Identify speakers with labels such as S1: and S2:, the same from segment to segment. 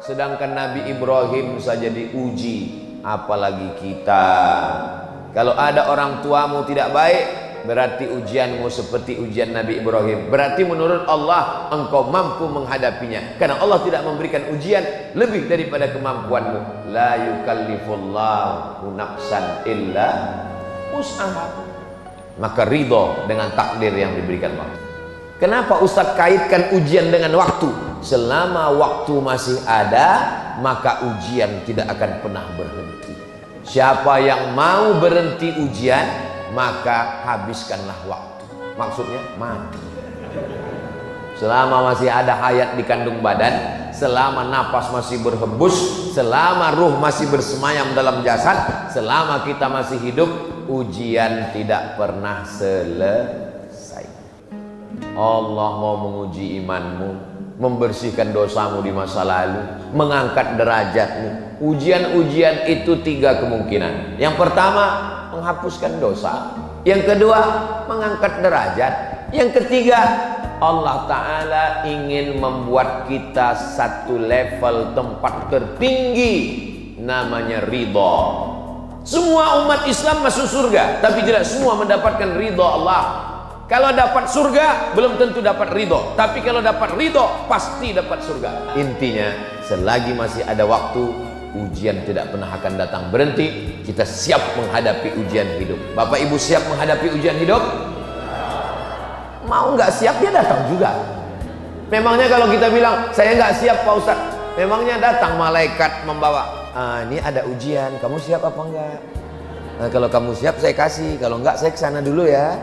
S1: Sedangkan Nabi Ibrahim saja diuji, apalagi kita. Kalau ada orang tuamu tidak baik, berarti ujianmu seperti ujian Nabi Ibrahim. Berarti menurut Allah engkau mampu menghadapinya, karena Allah tidak memberikan ujian lebih daripada kemampuanmu. La yukallifullahu nafsan illa wus'aha. Maka ridho dengan takdir yang diberikan Allah. Kenapa Ustadz kaitkan ujian dengan waktu? Selama waktu masih ada, maka ujian tidak akan pernah berhenti. Siapa yang mau berhenti ujian, maka habiskanlah waktu. Maksudnya mati. Selama masih ada hayat di kandung badan, selama napas masih berhembus, selama ruh masih bersemayam dalam jasad, selama kita masih hidup, ujian tidak pernah selesai. Allah mau menguji imanmu, membersihkan dosamu di masa lalu, mengangkat derajatmu. Ujian-ujian itu 3 kemungkinan. Yang pertama, menghapuskan dosa. Yang kedua, mengangkat derajat. Yang ketiga, Allah Ta'ala ingin membuat kita satu level tempat tertinggi, namanya ridho. Semua umat Islam masuk surga, tapi tidak semua mendapatkan ridho Allah. Kalau dapat surga, belum tentu dapat ridho. Tapi kalau dapat ridho, pasti dapat surga. Intinya, selagi masih ada waktu, ujian tidak pernah akan datang berhenti. Kita siap menghadapi ujian hidup. Bapak Ibu siap menghadapi ujian hidup? Mau nggak siap, dia datang juga. Memangnya kalau kita bilang, saya nggak siap Pak Ustadz, memangnya datang malaikat membawa, ini ada ujian, kamu siap apa enggak? Nah, kalau kamu siap saya kasih, kalau enggak saya kesana dulu ya.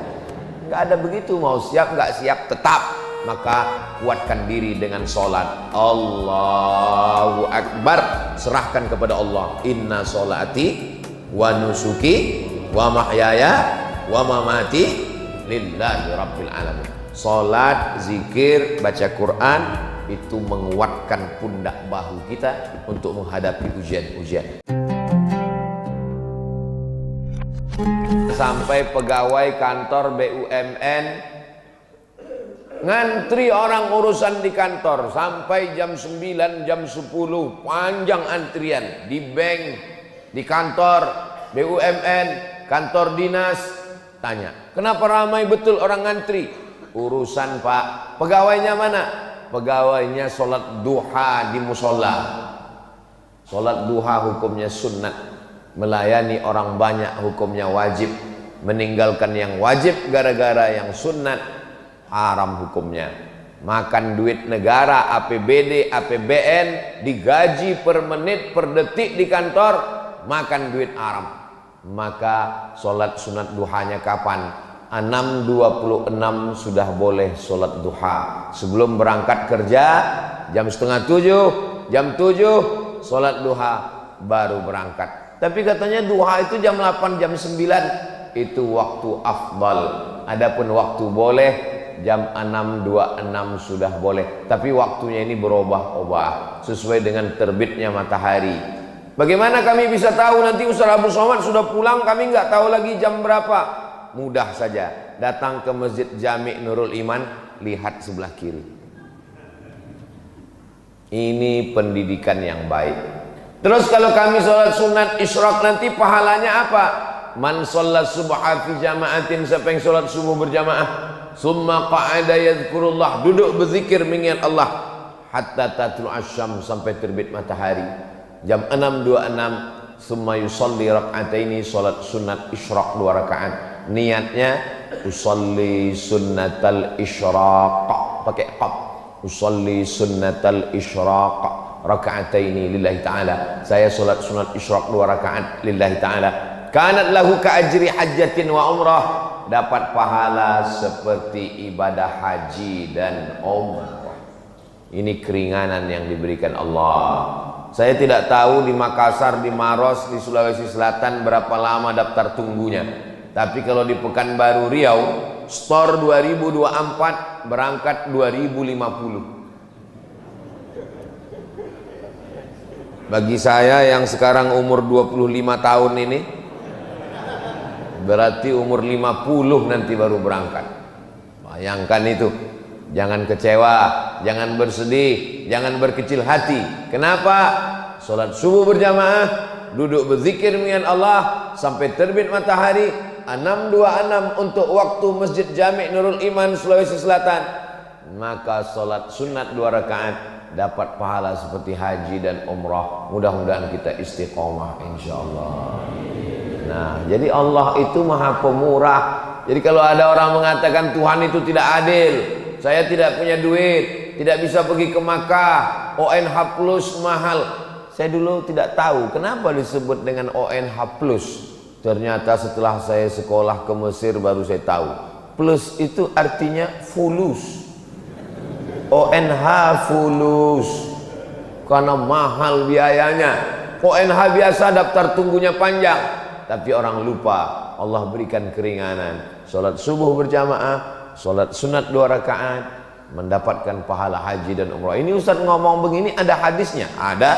S1: Nggak ada begitu, mau siap nggak siap tetap. Maka kuatkan diri dengan sholat. Allahu Akbar, serahkan kepada Allah. Inna sholati wa nusuki wa mahyaya wa mamati lillahi rabbil alamin. Sholat, zikir, baca Quran itu menguatkan pundak bahu kita untuk menghadapi ujian-ujian. Sampai pegawai kantor BUMN ngantri orang urusan di kantor sampai jam 9, jam 10, panjang antrian di bank, di kantor BUMN, kantor dinas. Tanya, kenapa ramai betul orang ngantri? Urusan Pak. Pegawainya mana? Pegawainya sholat duha di musola. Sholat duha hukumnya sunnat, melayani orang banyak hukumnya wajib, meninggalkan yang wajib gara-gara yang sunnat haram hukumnya. Makan duit negara, APBD, APBN, digaji per menit, per detik di kantor, makan duit haram. Maka sholat sunat duhanya kapan? 6.26 sudah boleh sholat duha. Sebelum berangkat kerja jam setengah 7, jam 7 sholat duha baru berangkat. Tapi katanya duha itu jam 8, jam 9 itu waktu afdal. Adapun waktu boleh jam 6.26 sudah boleh. Tapi waktunya ini berubah-ubah sesuai dengan terbitnya matahari. Bagaimana kami bisa tahu nanti Ustaz Abu Somad sudah pulang, kami nggak tahu lagi jam berapa? Mudah saja, datang ke Masjid Jami' Nurul Iman, lihat sebelah kiri. Ini pendidikan yang baik. Terus kalau kami sholat sunat isyraq nanti pahalanya apa? Man sholat subha fi jama'atin, siapa yang sholat subuh berjamaah, summa qa'ada yadhkurullah, duduk berzikir mengingat Allah, hatta tatlu asyam, sampai terbit matahari. Jam 6.26 summa yusalli rak'ataini, sholat sunat isyraq 2 rakaat. Niatnya usalli sunnatal isyraq, pakai qaf, usalli sunnatal isyraq rak'ataini lillahi ta'ala. Saya sholat sunat isyraq 2 rakaat lillahi ta'ala. Kanat lahu ka ajri hajjatin wa umrah, dapat pahala seperti ibadah haji dan umrah. Ini keringanan yang diberikan Allah. Saya tidak tahu di Makassar, di Maros, di Sulawesi Selatan berapa lama daftar tunggunya. Tapi kalau di Pekanbaru Riau, store 2024, berangkat 2050. Bagi saya yang sekarang umur 25 tahun ini, berarti umur 50 nanti baru berangkat. Bayangkan itu. Jangan kecewa. jangan bersedih, jangan berkecil hati. Kenapa? Sholat subuh berjamaah, duduk berzikir dengan Allah sampai terbit matahari, 626 untuk waktu Masjid Jami' Nurul Iman Sulawesi Selatan. Maka sholat sunat 2 rakaat dapat pahala seperti haji dan umrah. Mudah-mudahan kita istiqomah insyaallah. Nah, jadi Allah itu maha pemurah. Jadi kalau ada orang mengatakan Tuhan itu tidak adil, saya tidak punya duit, tidak bisa pergi ke Makkah, ONH plus mahal. Saya dulu tidak tahu kenapa disebut dengan ONH plus. Ternyata setelah saya sekolah ke Mesir baru saya tahu. Plus itu artinya fulus. ONH fulus. Karena mahal biayanya. ONH biasa daftar tunggunya panjang, tapi orang lupa Allah berikan keringanan. Sholat subuh berjamaah, sholat sunat 2 rakaat, mendapatkan pahala haji dan umrah. Ini Ustaz ngomong begini ada hadisnya? Ada.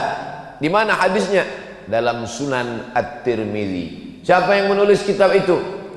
S1: Di mana hadisnya? Dalam Sunan At-Tirmidzi. Siapa yang menulis kitab itu?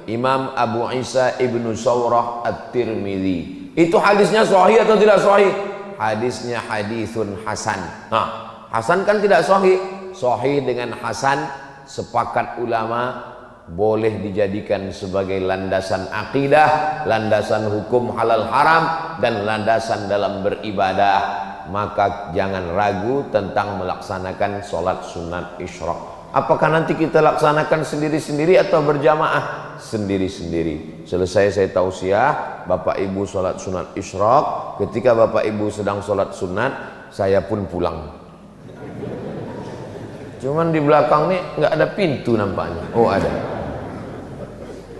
S1: Imam Abu Isa Ibnu Saurah At-Tirmidzi. Itu hadisnya sahih atau tidak sahih? Hadisnya hadisun hasan. Nah, hasan kan tidak sahih. Sahih dengan hasan sepakat ulama boleh dijadikan sebagai landasan akidah, landasan hukum halal haram, dan landasan dalam beribadah. Maka jangan ragu tentang melaksanakan sholat sunat isyraq. Apakah nanti kita laksanakan sendiri-sendiri atau berjamaah? Sendiri-sendiri. Selesai saya tausiah, Bapak Ibu sholat sunat isyraq. Ketika Bapak Ibu sedang sholat sunat, saya pun pulang. Cuman di belakang nih nggak ada pintu nampaknya. Oh ada.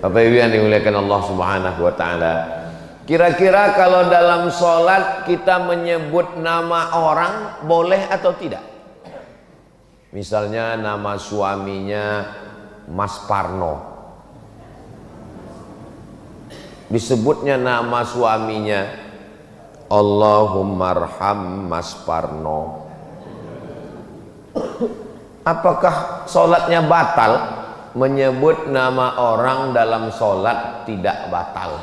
S1: Bapak Ibu yang dimuliakan Allah Subhanahu wa taala. Kira-kira kalau dalam sholat kita menyebut nama orang boleh atau tidak? Misalnya nama suaminya Mas Parno. Disebutnya nama suaminya Allahumarham Mas Parno. Apakah sholatnya batal? Menyebut nama orang dalam sholat tidak batal,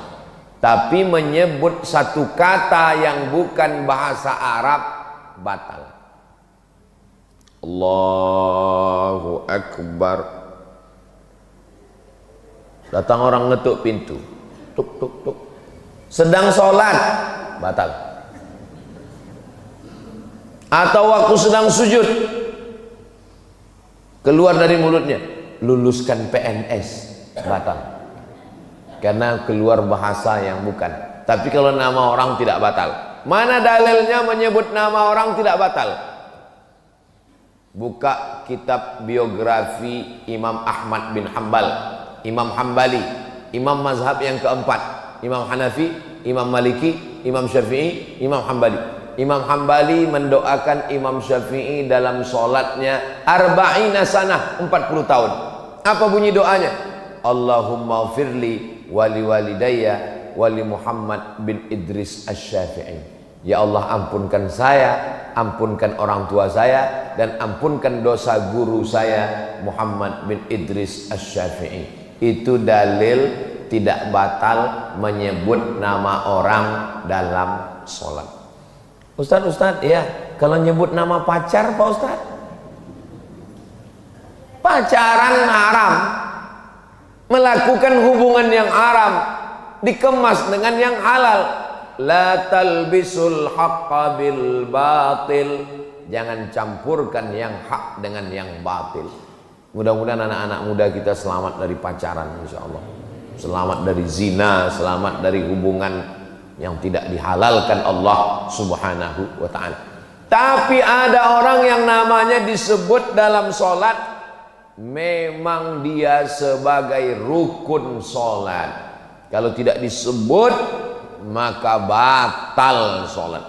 S1: tapi menyebut satu kata yang bukan bahasa Arab batal. Allahu Akbar. Datang orang ngetuk pintu, tuk tuk tuk, sedang sholat, batal. Atau waktu sedang sujud, keluar dari mulutnya, luluskan PNS, batal. Karena keluar bahasa yang bukan. Tapi kalau nama orang tidak batal. Mana dalilnya menyebut nama orang tidak batal? Buka kitab biografi Imam Ahmad bin Hanbal, Imam Hambali, Imam mazhab yang keempat, Imam Hanafi, Imam Maliki, Imam Syafi'i, Imam Hambali. Imam Hambali mendoakan Imam Syafi'i dalam sholatnya arba'ina sanah, 40 tahun. Apa bunyi doanya? Allahumma firli wali walidayya wali Muhammad bin Idris Asy-Syafi'i. Ya Allah, ampunkan saya, ampunkan orang tua saya, dan ampunkan dosa guru saya Muhammad bin Idris Asy-Syafi'i. Itu dalil tidak batal menyebut nama orang dalam sholat. Ustadz, ya, kalau nyebut nama pacar Pak Ustadz, pacaran haram, melakukan hubungan yang haram, dikemas dengan yang halal. La talbisul haqqa bil batil. Jangan campurkan yang hak dengan yang batil. Mudah-mudahan anak-anak muda kita selamat dari pacaran, insyaallah. Selamat dari zina, selamat dari hubungan yang tidak dihalalkan Allah Subhanahu wa ta'ala. Tapi ada orang yang namanya disebut dalam sholat, memang dia sebagai rukun sholat. Kalau tidak disebut, maka batal sholat.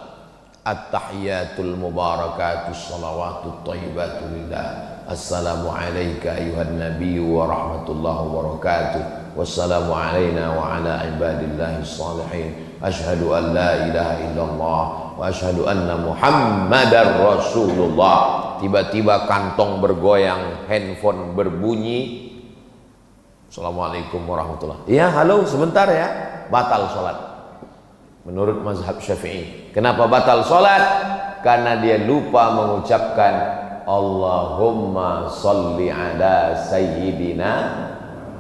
S1: At-tahiyatul mubarakatus salawatut thayyibatu lillah. Assalamu alayka ayuhan nabiyyu wa rahmatullahi wa barakatuh. Wassalamu alayna wa ala ibadillahi salihin. Ashhadu an la ilaha illallah wa ashhadu anna muhammadar rasulullah. Tiba-tiba kantong bergoyang, handphone berbunyi. Assalamualaikum warahmatullahi. Ya, halo, sebentar ya. Batal sholat. menurut mazhab Syafi'i. Kenapa batal sholat? Karena dia lupa mengucapkan Allahumma sholli ala sayyidina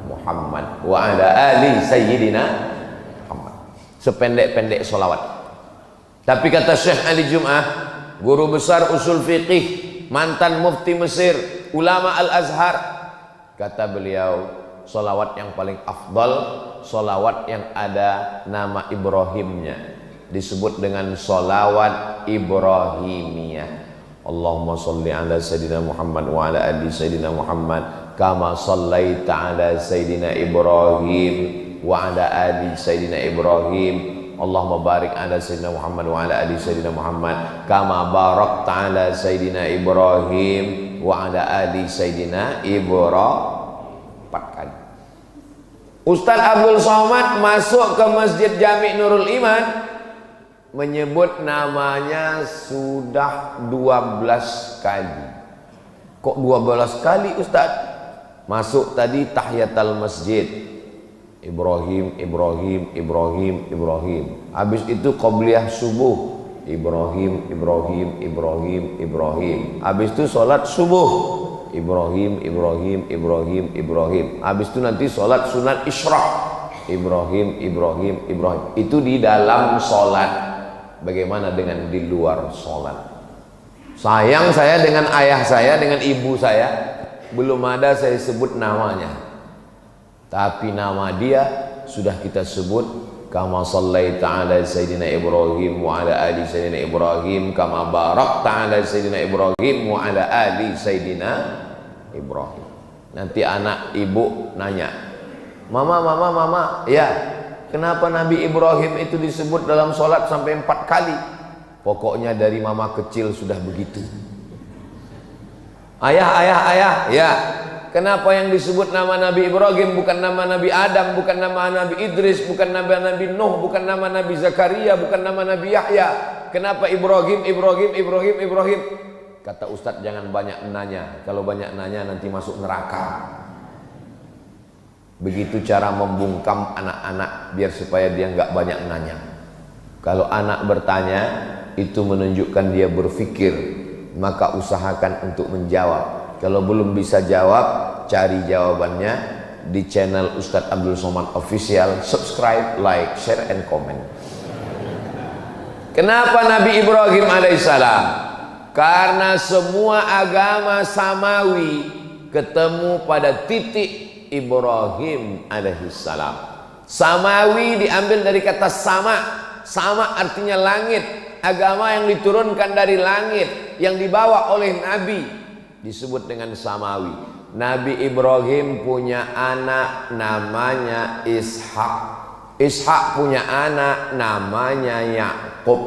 S1: Muhammad wa ala ali sayyidina Muhammad. Sependek-pendek sholawat. Tapi kata Syekh Ali Jum'ah, guru besar usul fiqih, mantan mufti Mesir, ulama Al-Azhar, kata beliau, sholawat yang paling afdal, sholawat yang ada nama Ibrahimnya, disebut dengan sholawat Ibrahimiyah. Allahumma sholli ala sayyidina Muhammad wa ala ali sayyidina Muhammad kama shallaita ala sayyidina Ibrahim wa ala ali sayyidina Ibrahim. Allahumma barik ala sayyidina Muhammad wa ala ali sayyidina Muhammad kama barakta ala sayyidina Ibrahim wa ala ali sayyidina Ibrahim. 4 kali. Ustaz Abdul Somad masuk ke Masjid Jami' Nurul Iman, menyebut namanya sudah 12 kali. Kok 12 kali Ustaz? Masuk tadi tahiyatul masjid, Ibrahim, Ibrahim, Ibrahim, Ibrahim. Habis itu qabliyah subuh, Ibrahim, Ibrahim, Ibrahim, Ibrahim. Habis itu sholat subuh, Ibrahim, Ibrahim, Ibrahim, Ibrahim. Habis itu nanti sholat sunat isyraq, Ibrahim, Ibrahim, Ibrahim. Itu di dalam sholat. Bagaimana dengan di luar sholat? Sayang saya dengan ayah saya, dengan ibu saya, belum ada saya sebut namanya. Tapi nama dia sudah kita sebut, kama shallaita ala sayyidina Ibrahim wa ala ali sayyidina Ibrahim kama barakta ala sayyidina Ibrahim wa ala ali sayyidina Ibrahim. Nanti anak ibu nanya, mama, ya, kenapa Nabi Ibrahim itu disebut dalam sholat sampai 4 kali? Pokoknya dari mama kecil sudah begitu. Ayah, ya, kenapa yang disebut nama Nabi Ibrahim bukan nama Nabi Adam, bukan nama Nabi Idris, bukan nama Nabi Nuh, bukan nama Nabi Zakaria, bukan nama Nabi Yahya? Kenapa Ibrahim? Kata Ustadz, jangan banyak nanya. Kalau banyak nanya nanti masuk neraka. Begitu cara membungkam anak-anak biar supaya dia nggak banyak nanya. Kalau anak bertanya, itu menunjukkan dia berpikir, maka usahakan untuk menjawab. Kalau belum bisa jawab, cari jawabannya di channel Ustadz Abdul Somad Official. Subscribe, like, share, and comment. Kenapa Nabi Ibrahim alaihissalam? Karena semua agama samawi ketemu pada titik Ibrahim alaihissalam. Samawi diambil dari kata sama. Sama artinya langit. Agama yang diturunkan dari langit, yang dibawa oleh Nabi, disebut dengan samawi. Nabi Ibrahim punya anak namanya Ishak. Ishak punya anak namanya Yakub.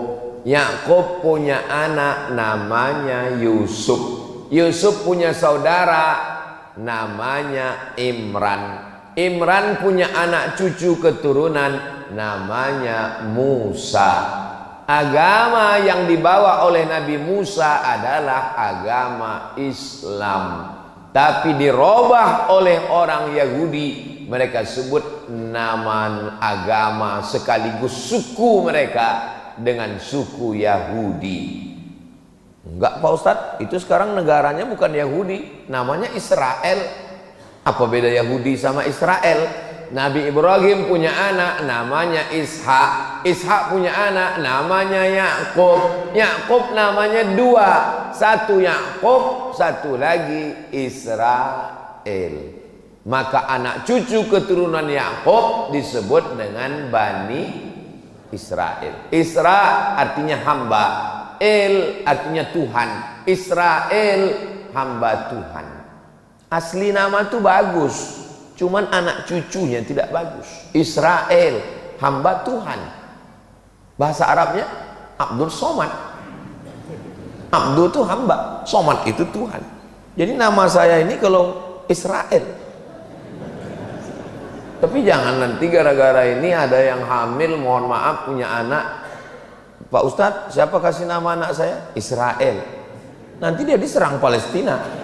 S1: Yakub punya anak namanya Yusuf. Yusuf punya saudara namanya Imran. Imran punya anak cucu keturunan namanya Musa. Agama yang dibawa oleh Nabi Musa adalah agama Islam, tapi dirubah oleh orang Yahudi. Mereka sebut nama agama sekaligus suku mereka dengan suku Yahudi. Enggak Pak Ustadz, itu sekarang negaranya bukan Yahudi, namanya Israel. Apa beda Yahudi sama Israel? Nabi Ibrahim punya anak namanya Ishak. Ishak punya anak namanya Yakub. Yakub namanya 2. Satu Yakub, satu lagi Israel. Maka anak cucu keturunan Yakub disebut dengan Bani Israel. Isra artinya hamba, El artinya Tuhan. Israel hamba Tuhan. Asli nama itu bagus, cuman anak cucunya tidak bagus. Israel hamba Tuhan. Bahasa Arabnya Abdul Somad. Abdul itu hamba, Somad itu Tuhan. Jadi nama saya ini kalau Israel. Tapi jangan nanti gara-gara ini ada yang hamil, mohon maaf, punya anak, Pak Ustadz, siapa kasih nama anak saya? Israel. Nanti dia diserang Palestina.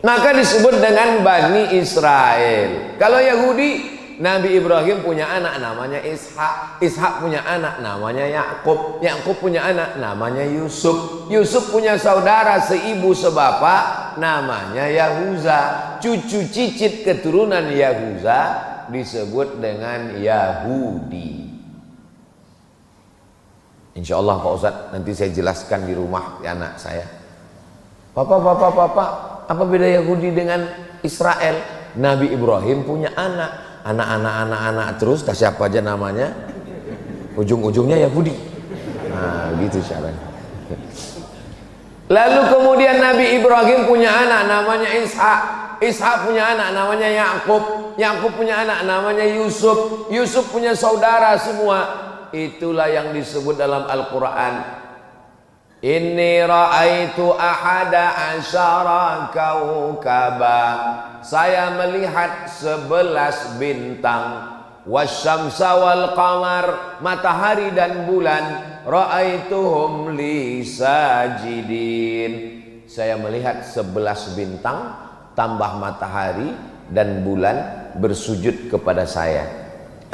S1: Maka disebut dengan Bani Israel. Kalau Yahudi Nabi Ibrahim punya anak namanya Ishak. Ishak punya anak namanya Yakub. Yakub punya anak namanya Yusuf. Yusuf punya saudara seibu sebapak namanya Yahuza. Cucu cicit keturunan Yahuza disebut dengan Yahudi. Insya Allah Pak Ustadz, nanti saya jelaskan di rumah anak saya. Papa, apa beda Yahudi dengan Israel? Nabi Ibrahim punya anak terus, kasih apa aja namanya, ujung-ujungnya Yahudi. Nah, gitu caranya. Lalu kemudian Nabi Ibrahim punya anak namanya Ishak. Ishak punya anak namanya Yakub. Yakub punya anak namanya Yusuf. Yusuf punya saudara semua. Itulah yang disebut dalam Al-Quran. Inni ra'aitu ahada asyara kaukaba. Saya melihat 11 bintang. Wasyamsa wal qamar, matahari dan bulan. Ra'aituhum li sajidin. Saya melihat 11 bintang tambah matahari dan bulan bersujud kepada saya.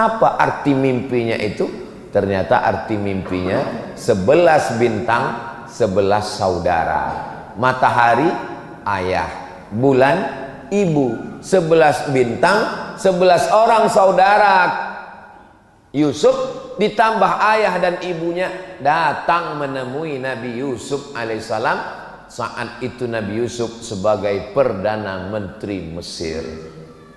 S1: Apa arti mimpinya itu? Ternyata arti mimpinya 11 bintang, 11 saudara. Matahari ayah, bulan ibu. 11 bintang, 11 orang saudara Yusuf ditambah ayah dan ibunya datang menemui Nabi Yusuf alaihissalam. Saat itu Nabi Yusuf sebagai Perdana Menteri Mesir.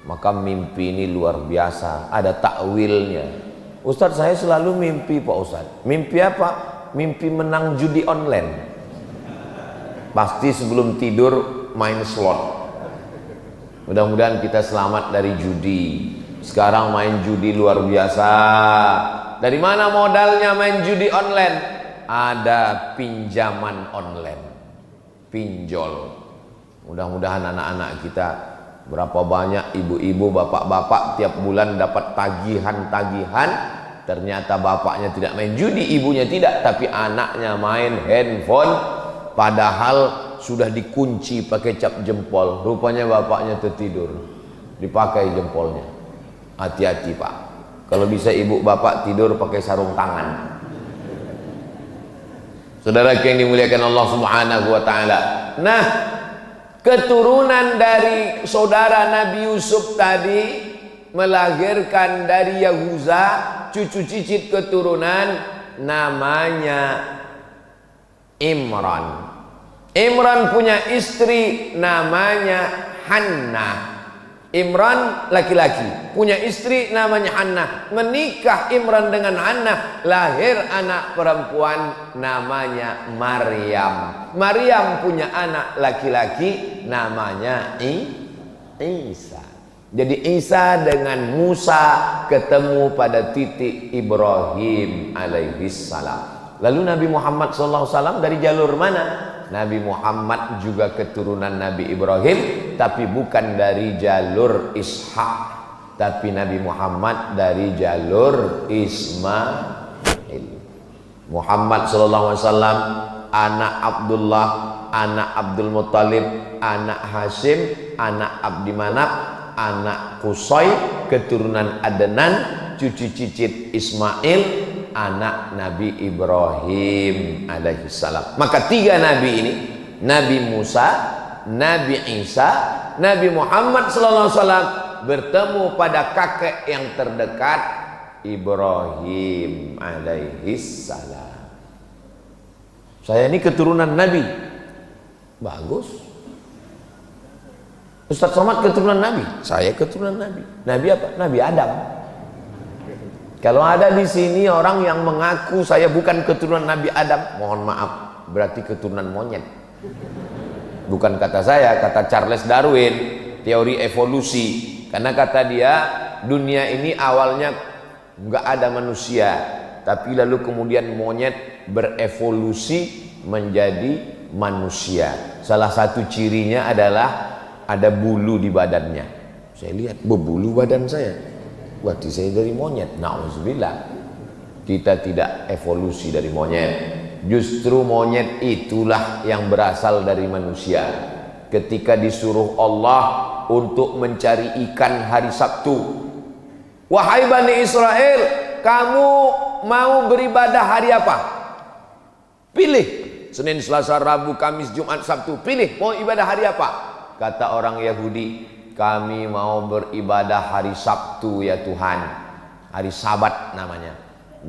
S1: Maka mimpi ini luar biasa, ada takwilnya. Ustadz, saya selalu mimpi Pak Ustadz. Mimpi apa? Mimpi menang judi online. Pasti sebelum tidur main slot. Mudah-mudahan kita selamat dari judi. Sekarang main judi luar biasa. Dari mana modalnya main judi online? Ada pinjaman online, pinjol. Mudah-mudahan anak-anak kita, berapa banyak ibu-ibu, bapak-bapak tiap bulan dapat tagihan-tagihan. Ternyata bapaknya tidak main judi, ibunya tidak, tapi anaknya main handphone. Padahal sudah dikunci pakai cap jempol. Rupanya bapaknya tertidur, dipakai jempolnya. Hati-hati Pak, kalau bisa ibu bapak tidur pakai sarung tangan. Saudara yang dimuliakan Allah Subhanahu wa taala. Nah, keturunan dari saudara Nabi Yusuf tadi melahirkan dari Yahuza cucu cicit keturunan namanya Imran. Imran punya istri namanya Hannah. Imran laki-laki punya istri namanya Hannah. Menikah Imran dengan Hannah, lahir anak perempuan namanya Maryam. Maryam punya anak laki-laki namanya Isa. Jadi Isa dengan Musa ketemu pada titik Ibrahim alaihissalam. Lalu Nabi Muhammad SAW dari jalur mana? Nabi Muhammad juga keturunan Nabi Ibrahim, tapi bukan dari jalur Ishak, tapi Nabi Muhammad dari jalur Ismail. Muhammad SAW anak Abdullah, anak Abdul Muttalib, anak Hashim, anak Abdi Manaf, anak Qusay, keturunan Adnan, cucu cicit Ismail, anak Nabi Ibrahim alaihissalam. Maka tiga nabi ini, Nabi Musa, Nabi Isa, Nabi Muhammad sallallahu alaihi wasallam bertemu pada kakek yang terdekat, Ibrahim alaihissalam. Saya ini keturunan Nabi. Bagus. Ustadz Somad keturunan Nabi. Saya keturunan Nabi. Nabi apa? Nabi Adam. Kalau ada di sini orang yang mengaku saya bukan keturunan Nabi Adam, mohon maaf, berarti keturunan monyet. Bukan kata saya, kata Charles Darwin, teori evolusi. Karena kata dia, dunia ini awalnya nggak ada manusia, tapi lalu kemudian monyet berevolusi menjadi manusia. Salah satu cirinya adalah ada bulu di badannya. Saya lihat berbulu badan saya. Berarti saya dari monyet. Na'udzubillah. Kita tidak evolusi dari monyet. Justru monyet itulah yang berasal dari manusia. Ketika disuruh Allah untuk mencari ikan hari Sabtu, Wahai Bani Israel, kamu mau beribadah hari apa? Pilih. Senin, Selasa, Rabu, Kamis, Jumat, Sabtu. Pilih mau ibadah hari apa? Kata orang Yahudi, kami mau beribadah hari Sabtu ya Tuhan. Hari Sabat namanya.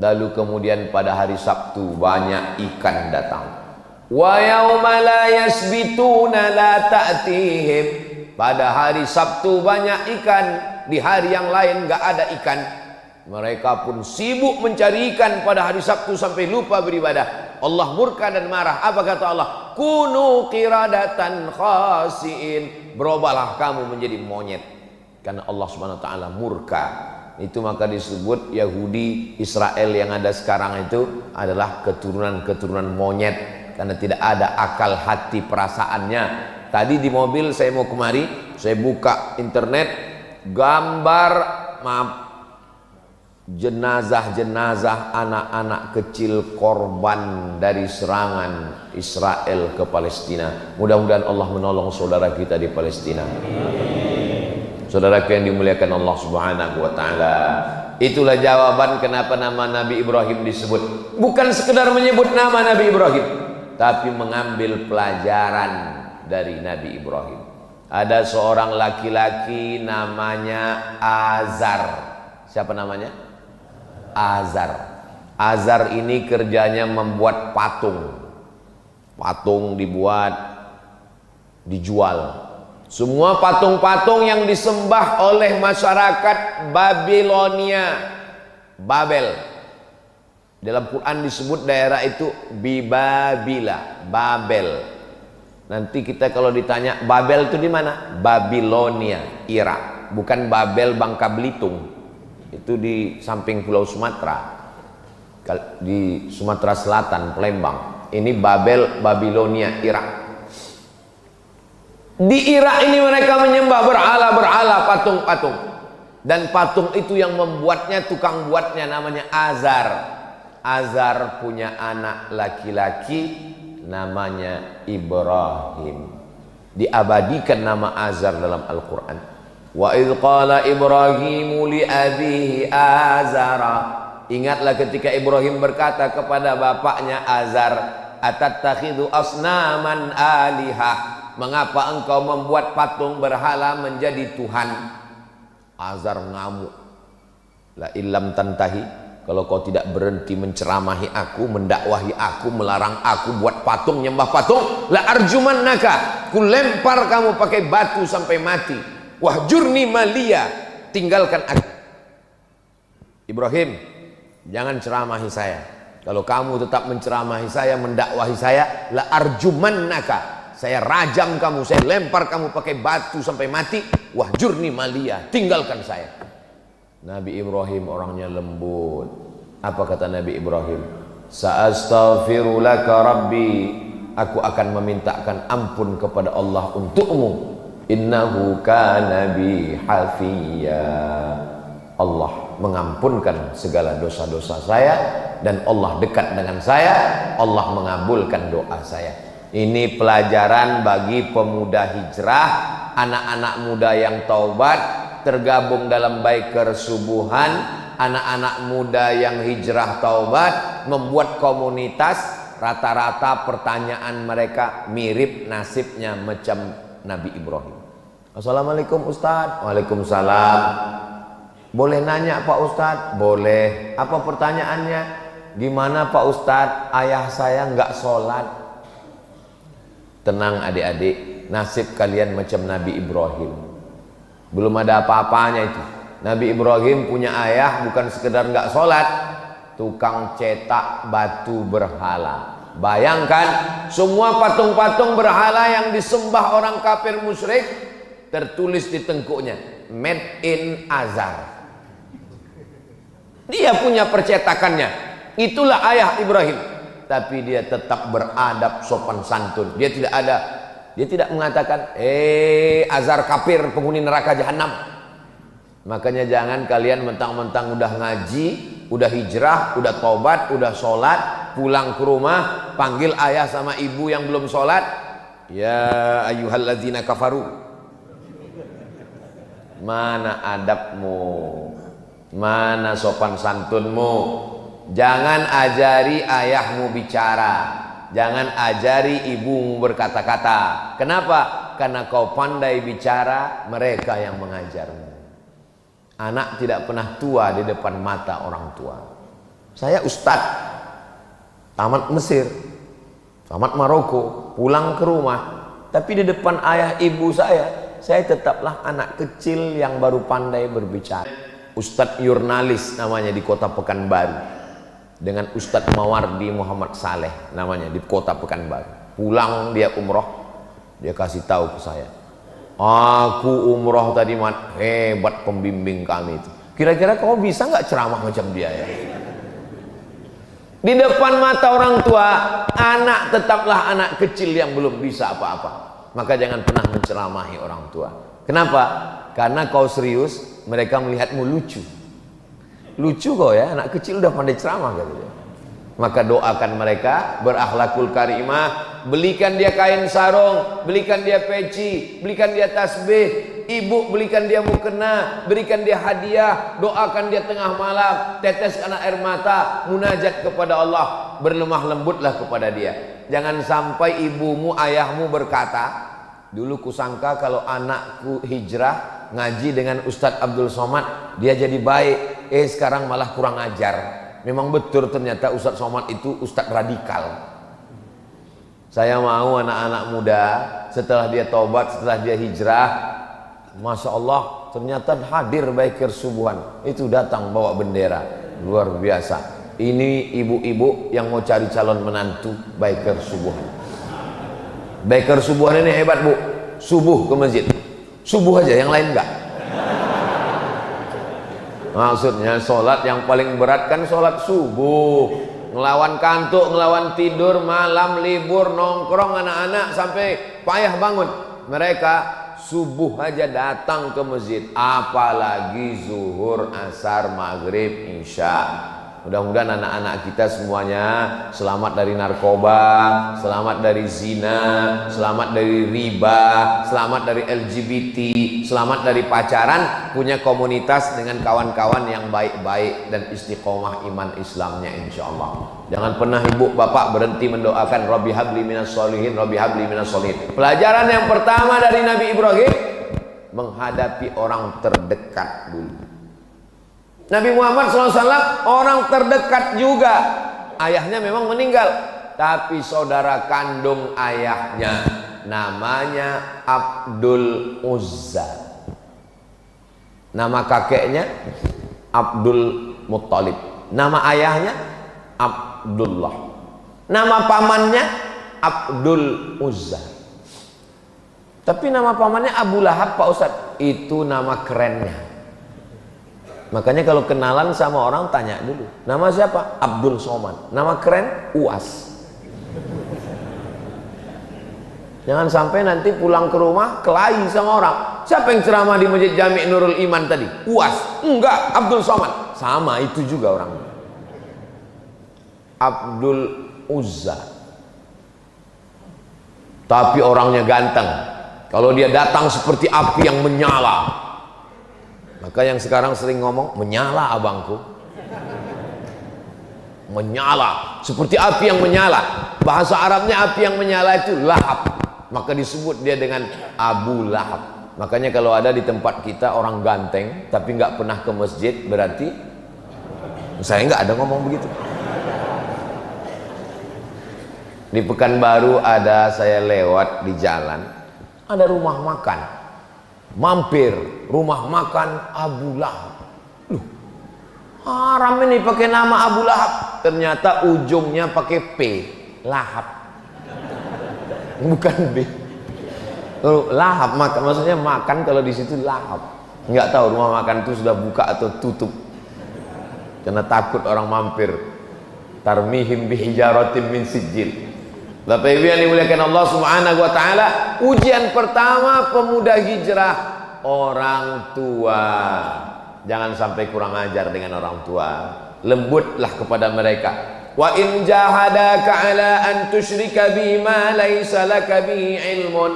S1: Lalu kemudian pada hari Sabtu banyak ikan datang. Wa yauma la yasbituna la ta'tihim. Pada hari Sabtu banyak ikan, di hari yang lain enggak ada ikan. Mereka pun sibuk mencari ikan pada hari Sabtu sampai lupa beribadah. Allah murka dan marah. Apa kata Allah? Kunu qiradatan khasiin. Berubahlah kamu menjadi monyet. Karena Allah Subhanahu wa taala murka. Itu maka disebut Yahudi Israel yang ada sekarang itu adalah keturunan-keturunan monyet. Karena tidak ada akal hati perasaannya. Tadi di mobil saya mau kemari, saya buka internet, gambar jenazah-jenazah anak-anak kecil korban dari serangan Israel ke Palestina. Mudah-mudahan Allah menolong saudara kita di Palestina. Saudaraku yang dimuliakan Allah Subhanahu wa taala. Itulah jawaban kenapa nama Nabi Ibrahim disebut. Bukan sekedar menyebut nama Nabi Ibrahim, tapi mengambil pelajaran dari Nabi Ibrahim. Ada seorang laki-laki namanya Azar. Siapa namanya? Azar. Azar ini kerjanya membuat patung. Patung dibuat, dijual. Semua patung-patung yang disembah oleh masyarakat Babilonia, Babel. Dalam Quran disebut daerah itu Bibabila, Babel. Nanti kita kalau ditanya Babel itu di mana? Babilonia, Irak. Bukan Babel Bangka Belitung. Itu di samping Pulau Sumatera. Di Sumatera Selatan, Palembang. Ini Babel, Babilonia, Irak. Di Irak ini mereka menyembah berhala-berhala, patung-patung. Dan patung itu yang membuatnya, tukang buatnya namanya Azar. Azar punya anak laki-laki namanya Ibrahim. Diabadikan nama Azar dalam Al-Quran. Wa idh qala Ibrahimu li abihi Azara. Ingatlah ketika Ibrahim berkata kepada bapaknya Azar, atattakhidhu asnaman alihah. Mengapa engkau membuat patung berhala menjadi Tuhan? Azar ngamuk. La illam tantahi, kalau kau tidak berhenti menceramahi aku, mendakwahi aku, melarang aku buat patung, nyembah patung, la arjumannaka, ku lempar kamu pakai batu sampai mati. Wahjurni malia, tinggalkan aku. Ibrahim, jangan ceramahi saya. Kalau kamu tetap menceramahi saya, mendakwahi saya, la arjumannaka, saya rajam kamu, saya lempar kamu pakai batu sampai mati. Wahjurni malia, tinggalkan saya. Nabi Ibrahim orangnya lembut. Apa kata Nabi Ibrahim? Sa'astaghfiru laka rabbi, aku akan memintakan ampun kepada Allah untukmu. Innahu kana bi hafiya. Allah mengampunkan segala dosa-dosa saya, dan Allah dekat dengan saya. Allah mengabulkan doa saya. Ini pelajaran bagi pemuda hijrah, anak-anak muda yang taubat, tergabung dalam biker subuhan, anak-anak muda yang hijrah taubat, membuat komunitas. Rata-rata pertanyaan mereka mirip nasibnya macam Nabi Ibrahim. Assalamualaikum Ustadz. Waalaikumsalam. Boleh nanya Pak Ustadz? Boleh. Apa pertanyaannya? Gimana Pak Ustadz, ayah saya nggak sholat? Tenang adik-adik, nasib kalian macam Nabi Ibrahim. Belum ada apa-apanya itu. Nabi Ibrahim punya ayah bukan sekedar nggak sholat, tukang cetak batu berhala. Bayangkan, semua patung-patung berhala yang disembah orang kafir musyrik, tertulis di tengkuknya, made in Azar. Dia punya percetakannya. Itulah ayah Ibrahim. Tapi dia tetap beradab, sopan santun. Dia tidak mengatakan, Azar kafir, penghuni neraka jahanam. Makanya jangan kalian mentang-mentang udah ngaji, udah hijrah, udah tobat, udah sholat, pulang ke rumah, panggil ayah sama ibu yang belum sholat, ya ayyuhalladzina kafaru. Mana adabmu? Mana sopan santunmu? Jangan ajari ayahmu bicara, jangan ajari ibumu berkata-kata. Kenapa? Karena kau pandai bicara, mereka yang mengajarmu. Anak tidak pernah tua di depan mata orang tua. Saya ustadz, tamat Mesir, tamat Maroko, pulang ke rumah, tapi di depan ayah ibu saya tetaplah anak kecil yang baru pandai berbicara. Ustadz jurnalis namanya di kota Pekanbaru, dengan Ustadz Mawardi Muhammad Saleh namanya di kota Pekanbaru. Pulang dia umroh, dia kasih tahu ke saya, aku umroh tadi, hebat pembimbing kami itu. Kira-kira kau bisa nggak ceramah macam dia ya? Di depan mata orang tua, anak tetaplah anak kecil yang belum bisa apa-apa. Maka jangan pernah menceramahi orang tua. Kenapa? Karena kau serius, mereka melihatmu lucu. Lucu kok ya, anak kecil udah pandai ceramah gitu. Maka doakan mereka berakhlakul karimah. Belikan dia kain sarung, belikan dia peci, belikan dia tasbih. Ibu belikan dia mukena, berikan dia hadiah, doakan dia tengah malam, teteskan air mata, munajat kepada Allah, berlemah lembutlah kepada dia. Jangan sampai ibumu, ayahmu berkata, dulu kusangka kalau anakku hijrah ngaji dengan Ustadz Abdul Somad dia jadi baik, sekarang malah kurang ajar. Memang betul ternyata Ustadz Somad itu Ustadz radikal. Saya mau anak-anak muda setelah dia taubat, setelah dia hijrah, Masya Allah, ternyata hadir Biker Subuhan. Itu datang bawa bendera. Luar biasa. Ini ibu-ibu yang mau cari calon menantu Biker Subuhan. Biker Subuhan ini hebat bu. Subuh ke masjid. Subuh aja, yang lain enggak. Maksudnya sholat yang paling berat kan sholat subuh. Ngelawan kantuk, ngelawan tidur, malam libur, nongkrong anak-anak sampai payah bangun. Mereka subuh aja datang ke masjid, apalagi zuhur, asar, maghrib, isya. Mudah-mudahan anak-anak kita semuanya selamat dari narkoba, selamat dari zina, selamat dari riba, selamat dari LGBT, selamat dari pacaran, punya komunitas dengan kawan-kawan yang baik-baik dan istiqomah iman Islamnya insya Allah. Jangan pernah ibu bapak berhenti mendoakan Rabbi habli minas solihin, Rabbi habli minas solihin. Pelajaran yang pertama dari Nabi Ibrahim, menghadapi orang terdekat dulu. Nabi Muhammad SAW orang terdekat juga. Ayahnya memang meninggal, tapi saudara kandung ayahnya namanya Abdul Uzza. Nama kakeknya Abdul Muttalib. Nama ayahnya Abdullah. Nama pamannya Abdul Uzza. Tapi nama pamannya Abu Lahab Pak Ustadz. Itu nama kerennya. Makanya kalau kenalan sama orang tanya dulu, nama siapa? Abdul Somad. Nama keren Uas. Jangan sampai nanti pulang ke rumah kelahi sama orang. Siapa yang ceramah di Masjid Jami' Nurul Iman tadi? Uas. Enggak, Abdul Somad. Sama itu juga orang. Abdul Uzza. Tapi orangnya ganteng. Kalau dia datang seperti api yang menyala. Maka yang sekarang sering ngomong, menyala abangku. Menyala, seperti api yang menyala. Bahasa Arabnya api yang menyala itu lahab. Maka disebut dia dengan Abu Lahab. Makanya kalau ada di tempat kita orang ganteng tapi nggak pernah ke masjid, berarti saya nggak ada ngomong begitu. Di Pekanbaru ada, saya lewat di jalan, ada rumah makan. Mampir rumah makan Abu Lahab. Loh, haram ini pakai nama Abu Lahab. Ternyata ujungnya pakai P, lahap, bukan B. Lahap makan, maksudnya makan kalau di situ lahap. Nggak tahu rumah makan itu sudah buka atau tutup. Karena takut orang mampir. Tarmihim bihijaratin min sijil. Bapak Ibu yang dimuliakan Allah Subhanahu wa taala, ujian pertama pemuda hijrah, orang tua. Jangan sampai kurang ajar dengan orang tua. Lembutlah kepada mereka. Wa in jahadaka ala an tusyrika bima laysa laka bihi ilmun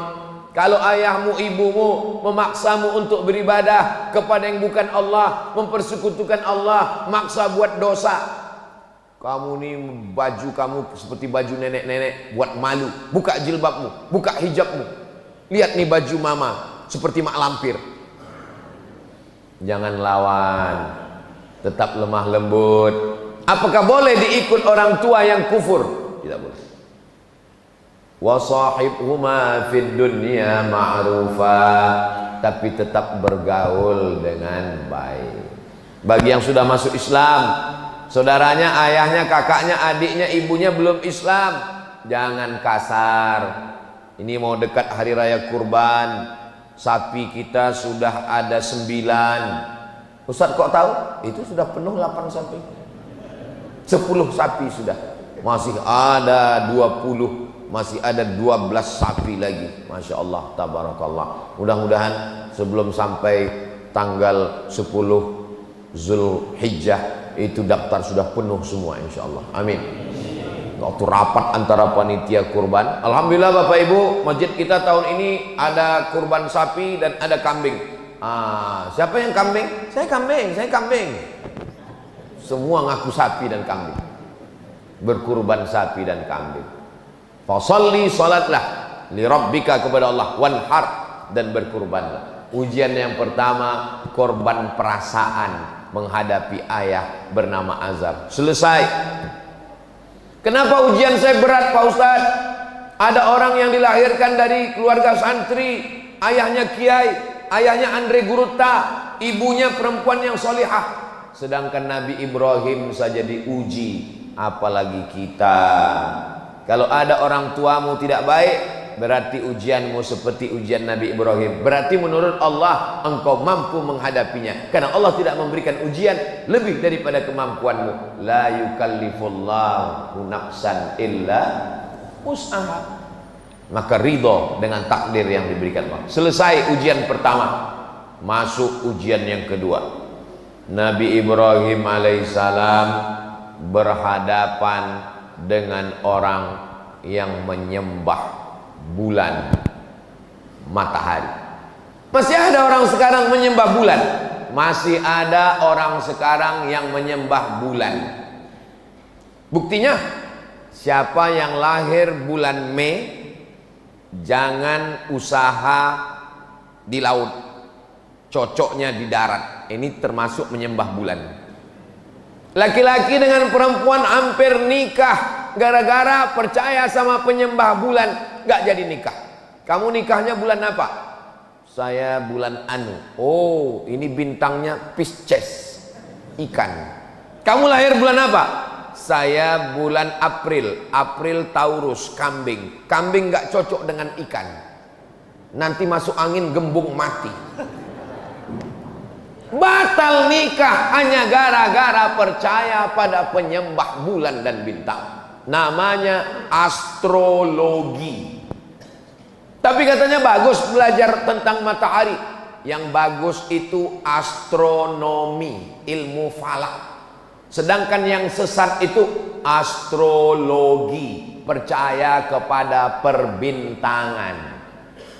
S1: Kalau ayahmu, ibumu memaksamu untuk beribadah kepada yang bukan Allah, mempersekutukan Allah, maksa buat dosa, kamu nih baju kamu seperti baju nenek-nenek, buat malu. Buka jilbabmu, buka hijabmu. Lihat nih baju mama, seperti mak lampir. Jangan lawan, tetap lemah lembut. Apakah boleh diikut orang tua yang kufur? Tidak boleh. Wa sahibhuma fid dunya ma'rufa, tapi tetap bergaul dengan baik. Bagi yang sudah masuk Islam, saudaranya, ayahnya, kakaknya, adiknya, ibunya belum Islam, jangan kasar. Ini mau dekat hari raya kurban, sapi kita sudah ada 9. Ustaz kok tahu? Itu sudah penuh 8 sapi. 10 sapi sudah. Masih ada 20, masih ada 12 sapi lagi. Masya Allah, tabarakallah. Mudah-mudahan sebelum sampai tanggal 10 Zulhijjah itu daftar sudah penuh semua, insya Allah. Amin. Waktu rapat antara panitia kurban, alhamdulillah Bapak Ibu, masjid kita tahun ini ada kurban sapi dan ada kambing. Siapa yang kambing? Saya kambing, saya kambing. Semua ngaku sapi dan kambing, berkurban sapi dan kambing. Fasalli, salatlah li rabbika, kepada Allah, wanhar, dan berkurbanlah. Ujian yang pertama, korban perasaan menghadapi ayah bernama Azar. Selesai. Kenapa ujian saya berat Pak Ustadz? Ada orang yang dilahirkan dari keluarga santri, ayahnya kiai, ayahnya Andre Gurutta, ibunya perempuan yang solihah. Sedangkan Nabi Ibrahim saja diuji, apalagi kita. Kalau ada orang tuamu tidak baik, berarti ujianmu seperti ujian Nabi Ibrahim. Berarti menurut Allah engkau mampu menghadapinya, karena Allah tidak memberikan ujian lebih daripada kemampuanmu. La yukallifullahu nafsan illa wus'aha. Maka ridho dengan takdir yang diberikan Allah. Selesai ujian pertama, masuk ujian yang kedua. Nabi Ibrahim alaihissalam berhadapan dengan orang yang menyembah bulan, matahari. Masih ada orang sekarang menyembah bulan. Masih ada orang sekarang yang menyembah bulan. Buktinya, siapa yang lahir bulan Mei, jangan usaha di laut, cocoknya di darat. Ini termasuk menyembah bulan. Laki-laki dengan perempuan hampir nikah gara-gara percaya sama penyembah bulan, gak jadi nikah. Kamu nikahnya bulan apa? Saya bulan Anu. Oh, ini bintangnya Pisces, ikan. Kamu lahir bulan apa? Saya bulan April. April Taurus, kambing. Kambing gak cocok dengan ikan, nanti masuk angin gembung mati. Batal nikah hanya gara-gara percaya pada penyembah bulan dan bintang. Namanya astrologi. Tapi katanya bagus belajar tentang matahari. Yang bagus itu astronomi, ilmu falak. Sedangkan yang sesat itu astrologi, percaya kepada perbintangan.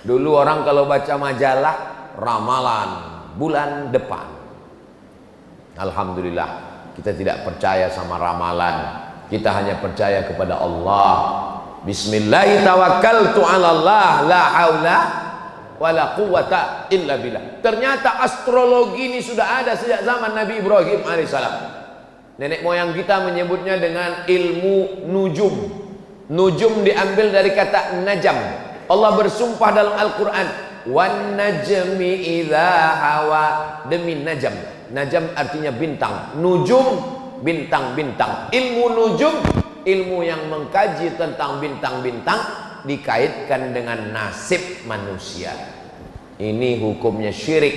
S1: Dulu orang kalau baca majalah, ramalan bulan depan. Alhamdulillah, kita tidak percaya sama ramalan. Kita hanya percaya kepada Allah. Bismillahirrahmanirrahim. La haula wala quwata illa billah. Ternyata astrologi ini sudah ada sejak zaman Nabi Ibrahim alaihissalam. Nenek moyang kita menyebutnya dengan ilmu nujum. Nujum diambil dari kata najam. Allah bersumpah dalam Al-Quran, wan najmi idza hawa, demi najam. Najam artinya bintang, nujum bintang-bintang. Ilmu nujum, ilmu yang mengkaji tentang bintang-bintang, dikaitkan dengan nasib manusia. Ini hukumnya syirik,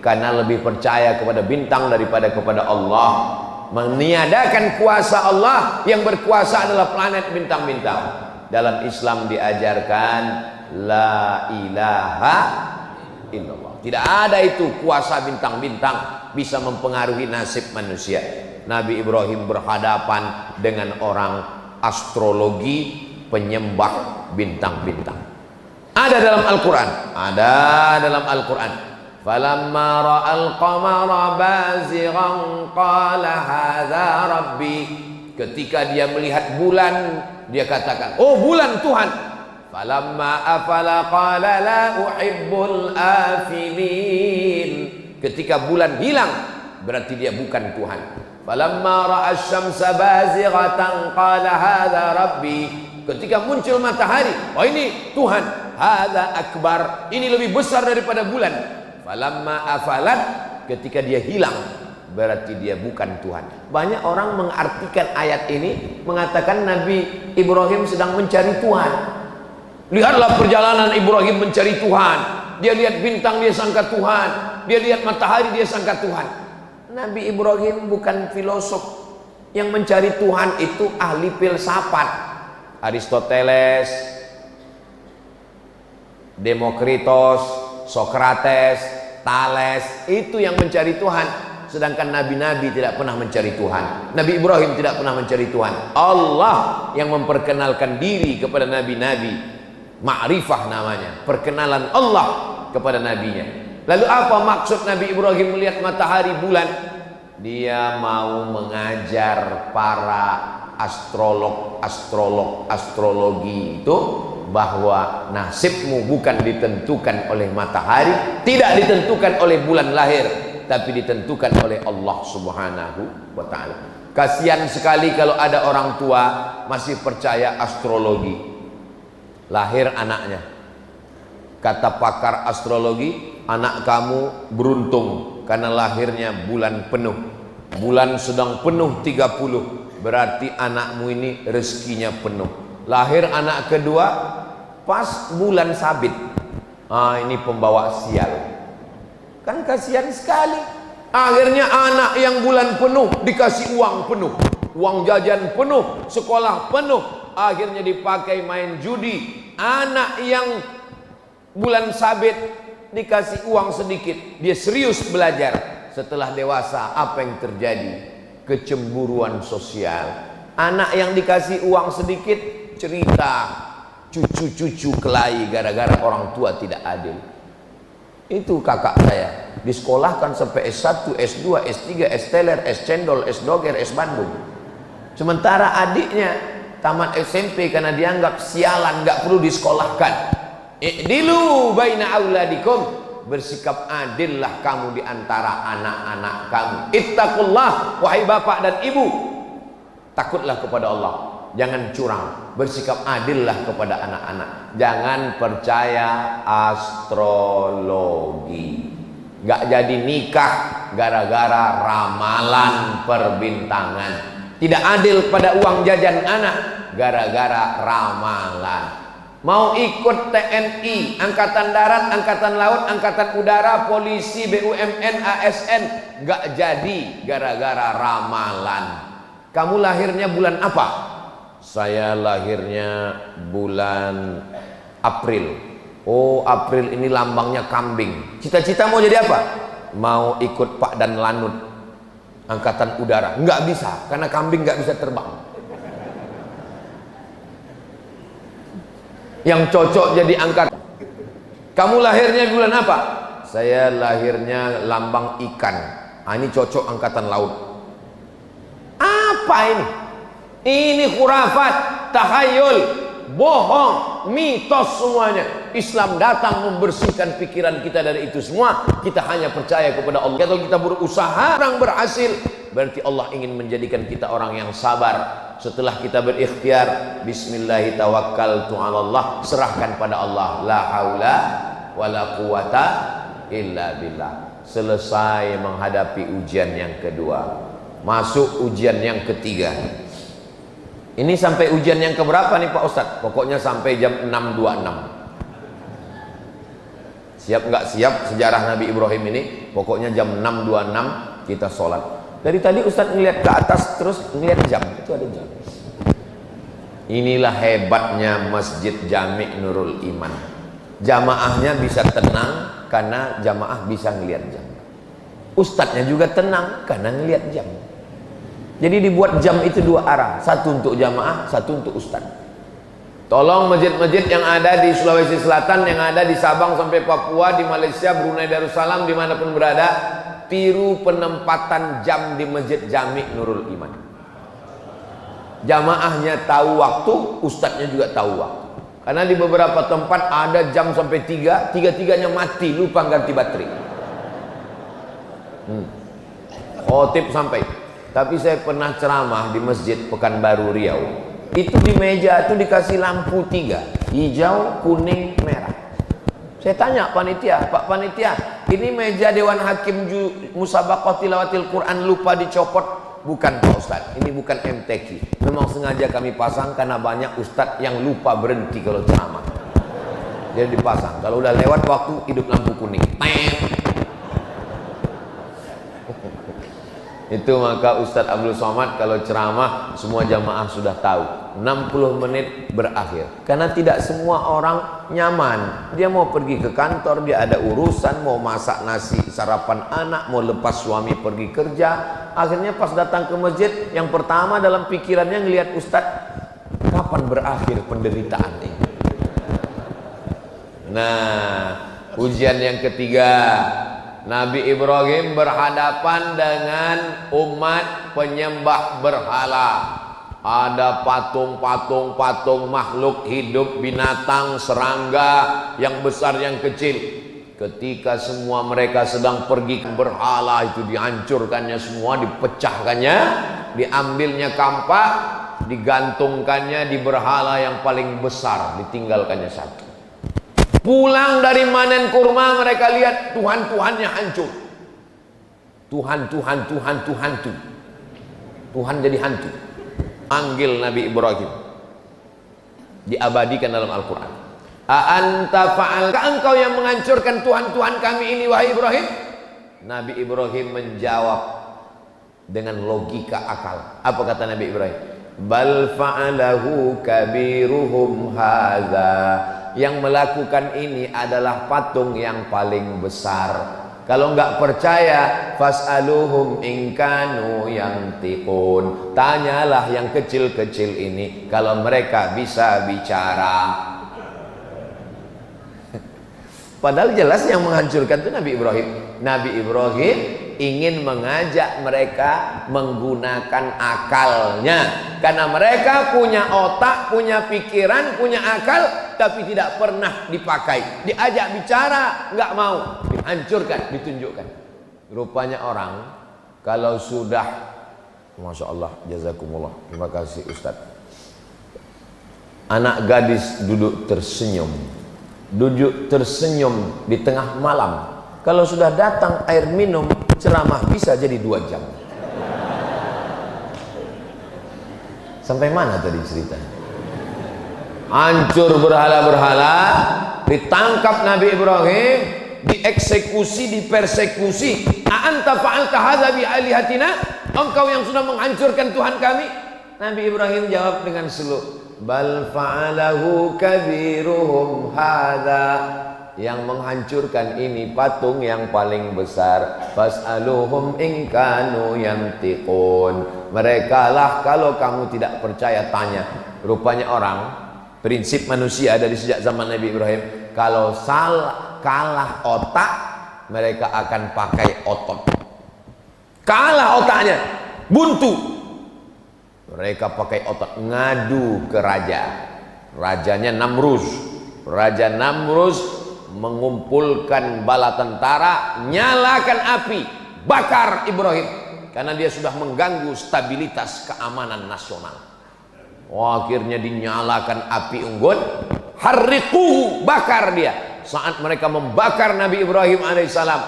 S1: karena lebih percaya kepada bintang daripada kepada Allah. Meniadakan kuasa Allah, yang berkuasa adalah planet bintang-bintang. Dalam Islam diajarkan la ilaha illallah. Tidak ada itu kuasa bintang-bintang bisa mempengaruhi nasib manusia. Nabi Ibrahim berhadapan dengan orang astrologi, penyembah bintang-bintang. Ada dalam Al-Quran. Ada dalam Al-Quran. Falamma ra'al qamara bazighan qala hadza rabbi. Ketika dia melihat bulan, dia katakan, oh bulan Tuhan. Falamma afala qala la uhibbul afilin. Ketika bulan hilang, berarti dia bukan Tuhan. Falamma ra'a asy-syamsa bazighatan qala hadza rabbi. Ketika muncul matahari, oh ini Tuhan. Hadza akbar. Ini lebih besar daripada bulan. Falamma afalat, ketika dia hilang, berarti dia bukan Tuhan. Banyak orang mengartikan ayat ini mengatakan Nabi Ibrahim sedang mencari Tuhan. Lihatlah perjalanan Ibrahim mencari Tuhan. Dia lihat bintang, dia sangka Tuhan. Dia lihat matahari, dia sangka Tuhan. Nabi Ibrahim bukan filosof. Yang mencari Tuhan itu ahli filsafat. Aristoteles, Demokritos, Sokrates, Thales, itu yang mencari Tuhan. Sedangkan nabi-nabi tidak pernah mencari Tuhan. Nabi Ibrahim tidak pernah mencari Tuhan. Allah yang memperkenalkan diri kepada nabi-nabi. Ma'rifah namanya, perkenalan Allah kepada nabinya. Lalu apa maksud Nabi Ibrahim melihat matahari bulan? Dia mau mengajar para astrologi itu bahwa nasibmu bukan ditentukan oleh matahari, tidak ditentukan oleh bulan lahir, tapi ditentukan oleh Allah Subhanahu wa ta'ala. Kasihan sekali kalau ada orang tua masih percaya astrologi. Lahir anaknya, kata pakar astrologi, anak kamu beruntung karena lahirnya bulan penuh. Bulan sedang penuh 30, berarti anakmu ini rezekinya penuh. Lahir anak kedua pas bulan sabit, ini pembawa sial. Kan kasihan sekali. Akhirnya anak yang bulan penuh dikasih uang penuh, uang jajan penuh, sekolah penuh, akhirnya dipakai main judi. Anak yang bulan sabit dikasih uang sedikit, dia serius belajar. Setelah dewasa, apa yang terjadi? Kecemburuan sosial. Anak yang dikasih uang sedikit cerita cucu-cucu kelahi gara-gara orang tua tidak adil. Itu kakak saya disekolahkan sampai S1, S2, S3, S teler, S cendol, S doger, S Bandung. Sementara adiknya tamat SMP karena dianggap sialan, nggak perlu disekolahkan. I'dilu baina auladikum, bersikap adillah kamu di antara anak-anak kamu. Ittaqullah, wahai bapak dan ibu, takutlah kepada Allah. Jangan curang, bersikap adillah kepada anak-anak. Jangan percaya astrologi. Gak jadi nikah gara-gara ramalan perbintangan. Tidak adil pada uang jajan anak gara-gara ramalan. Mau ikut TNI, Angkatan Darat, Angkatan Laut, Angkatan Udara, Polisi, BUMN, ASN, gak jadi gara-gara ramalan. Kamu lahirnya bulan apa? Saya lahirnya bulan April. Oh, April ini lambangnya kambing. Cita-cita mau jadi apa? Mau ikut Pak Dan Lanut, Angkatan Udara. Nggak bisa, karena kambing nggak bisa terbang. Yang cocok jadi angkatan. Kamu lahirnya bulan apa? Saya lahirnya lambang ikan. Ini cocok Angkatan Laut. Apa ini? Ini khurafat, tahayul, bohong, mitos semuanya. Islam datang membersihkan pikiran kita dari itu semua. Kita hanya percaya kepada Allah. Kalau kita berusaha, orang berhasil, berarti Allah ingin menjadikan kita orang yang sabar. Setelah kita berikhtiar, bismillahirrahmanirrahim, serahkan pada Allah. La haula wala quwata illa billah. Selesai menghadapi ujian yang kedua, masuk ujian yang ketiga. Ini sampai ujian yang keberapa nih Pak Ustadz? Pokoknya sampai jam 6.26. Siap nggak siap sejarah Nabi Ibrahim ini? Pokoknya jam 6.26 kita sholat. Dari tadi Ustadz ngeliat ke atas terus ngeliat jam. Itu ada jam. Inilah hebatnya Masjid Jami' Nurul Iman. Jamaahnya bisa tenang karena jamaah bisa ngeliat jam. Ustadznya juga tenang karena ngeliat jam. Jadi dibuat jam itu dua arah, satu untuk jamaah, satu untuk ustaz. Tolong masjid-masjid yang ada di Sulawesi Selatan, yang ada di Sabang sampai Papua, di Malaysia, Brunei Darussalam, dimanapun berada, tiru penempatan jam di Masjid Jami Nurul Iman. Jamaahnya tahu waktu, ustadznya juga tahu waktu. Karena di beberapa tempat ada jam sampai 3, tiga-tiganya mati, lupa ganti baterai. Khotib sampai. Tapi saya pernah ceramah di Masjid Pekanbaru Riau. Itu di meja itu dikasih lampu 3, hijau, kuning, merah. Saya tanya panitia, Pak panitia, ini meja Dewan Hakim Musabaqah Tilawatil Quran lupa dicopot. Bukan Pak Ustadz, ini bukan MTQ. Memang sengaja kami pasang karena banyak ustadz yang lupa berhenti kalau ceramah. Jadi dipasang. Kalau udah lewat waktu, hidup lampu kuning. Itu maka Ustadz Abdul Somad kalau ceramah semua jamaah sudah tahu 60 menit berakhir. Karena tidak semua orang nyaman. Dia mau pergi ke kantor, dia ada urusan, mau masak nasi sarapan anak, mau lepas suami pergi kerja. Akhirnya pas datang ke masjid, yang pertama dalam pikirannya ngelihat Ustadz, kapan berakhir penderitaan ini? Nah, ujian yang ketiga, Nabi Ibrahim berhadapan dengan umat penyembah berhala. Ada patung makhluk hidup, binatang, serangga, yang besar yang kecil. Ketika semua mereka sedang pergi ke berhala itu, dihancurkannya semua, dipecahkannya, diambilnya kampak, digantungkannya di berhala yang paling besar, ditinggalkannya satu. Pulang dari manen kurma, mereka lihat Tuhan-Tuhannya hancur. Tuhan jadi hantu. Panggil Nabi Ibrahim, diabadikan dalam Al-Quran. A'anta fa'alka, engkau yang menghancurkan Tuhan-Tuhan kami ini, wahai Ibrahim? Nabi Ibrahim menjawab dengan logika akal. Apa kata Nabi Ibrahim? Bal fa'alahu kabiruhum hadza. Yang melakukan ini adalah patung yang paling besar. Kalau enggak percaya, fas'aluhum in kanu yantiqun. Tanyalah yang kecil-kecil ini kalau mereka bisa bicara. Padahal jelas yang menghancurkan itu Nabi Ibrahim. Nabi Ibrahim ingin mengajak mereka menggunakan akalnya. Karena mereka punya otak, punya pikiran, punya akal, tapi tidak pernah dipakai. Diajak bicara, nggak mau. Dihancurkan, ditunjukkan. Rupanya orang, kalau sudah, Masya Allah, jazakumullah, terima kasih Ustadz. Anak gadis duduk tersenyum di tengah malam. Kalau sudah datang air minum, ceramah bisa jadi 2 jam. Sampai mana tadi ceritanya? Hancur berhala-berhala, ditangkap Nabi Ibrahim, dieksekusi, dipersekusi. A'anta fa'alta hadza bi alihatina? Engkau yang sudah menghancurkan Tuhan kami? Nabi Ibrahim jawab dengan slow, bal fa'alahu kabiruhum hadza. Yang menghancurkan ini patung yang paling besar. Fas'aluhum in kanu yantiqun. Mereka lah, kalau kamu tidak percaya tanya. Rupanya orang, prinsip manusia dari sejak zaman Nabi Ibrahim, kalau kalah otak, mereka akan pakai otot. Kalah otaknya, buntu, mereka pakai otot, ngadu ke raja. Rajanya Namrus. Raja Namrus mengumpulkan bala tentara, nyalakan api, bakar Ibrahim, karena dia sudah mengganggu stabilitas keamanan nasional. Akhirnya dinyalakan api unggun, harriquhu, bakar dia. Saat mereka membakar Nabi Ibrahim alaihissalam,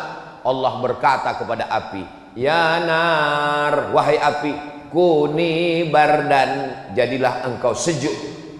S1: Allah berkata kepada api, ya nar, wahai api, kuni bardan, jadilah engkau sejuk,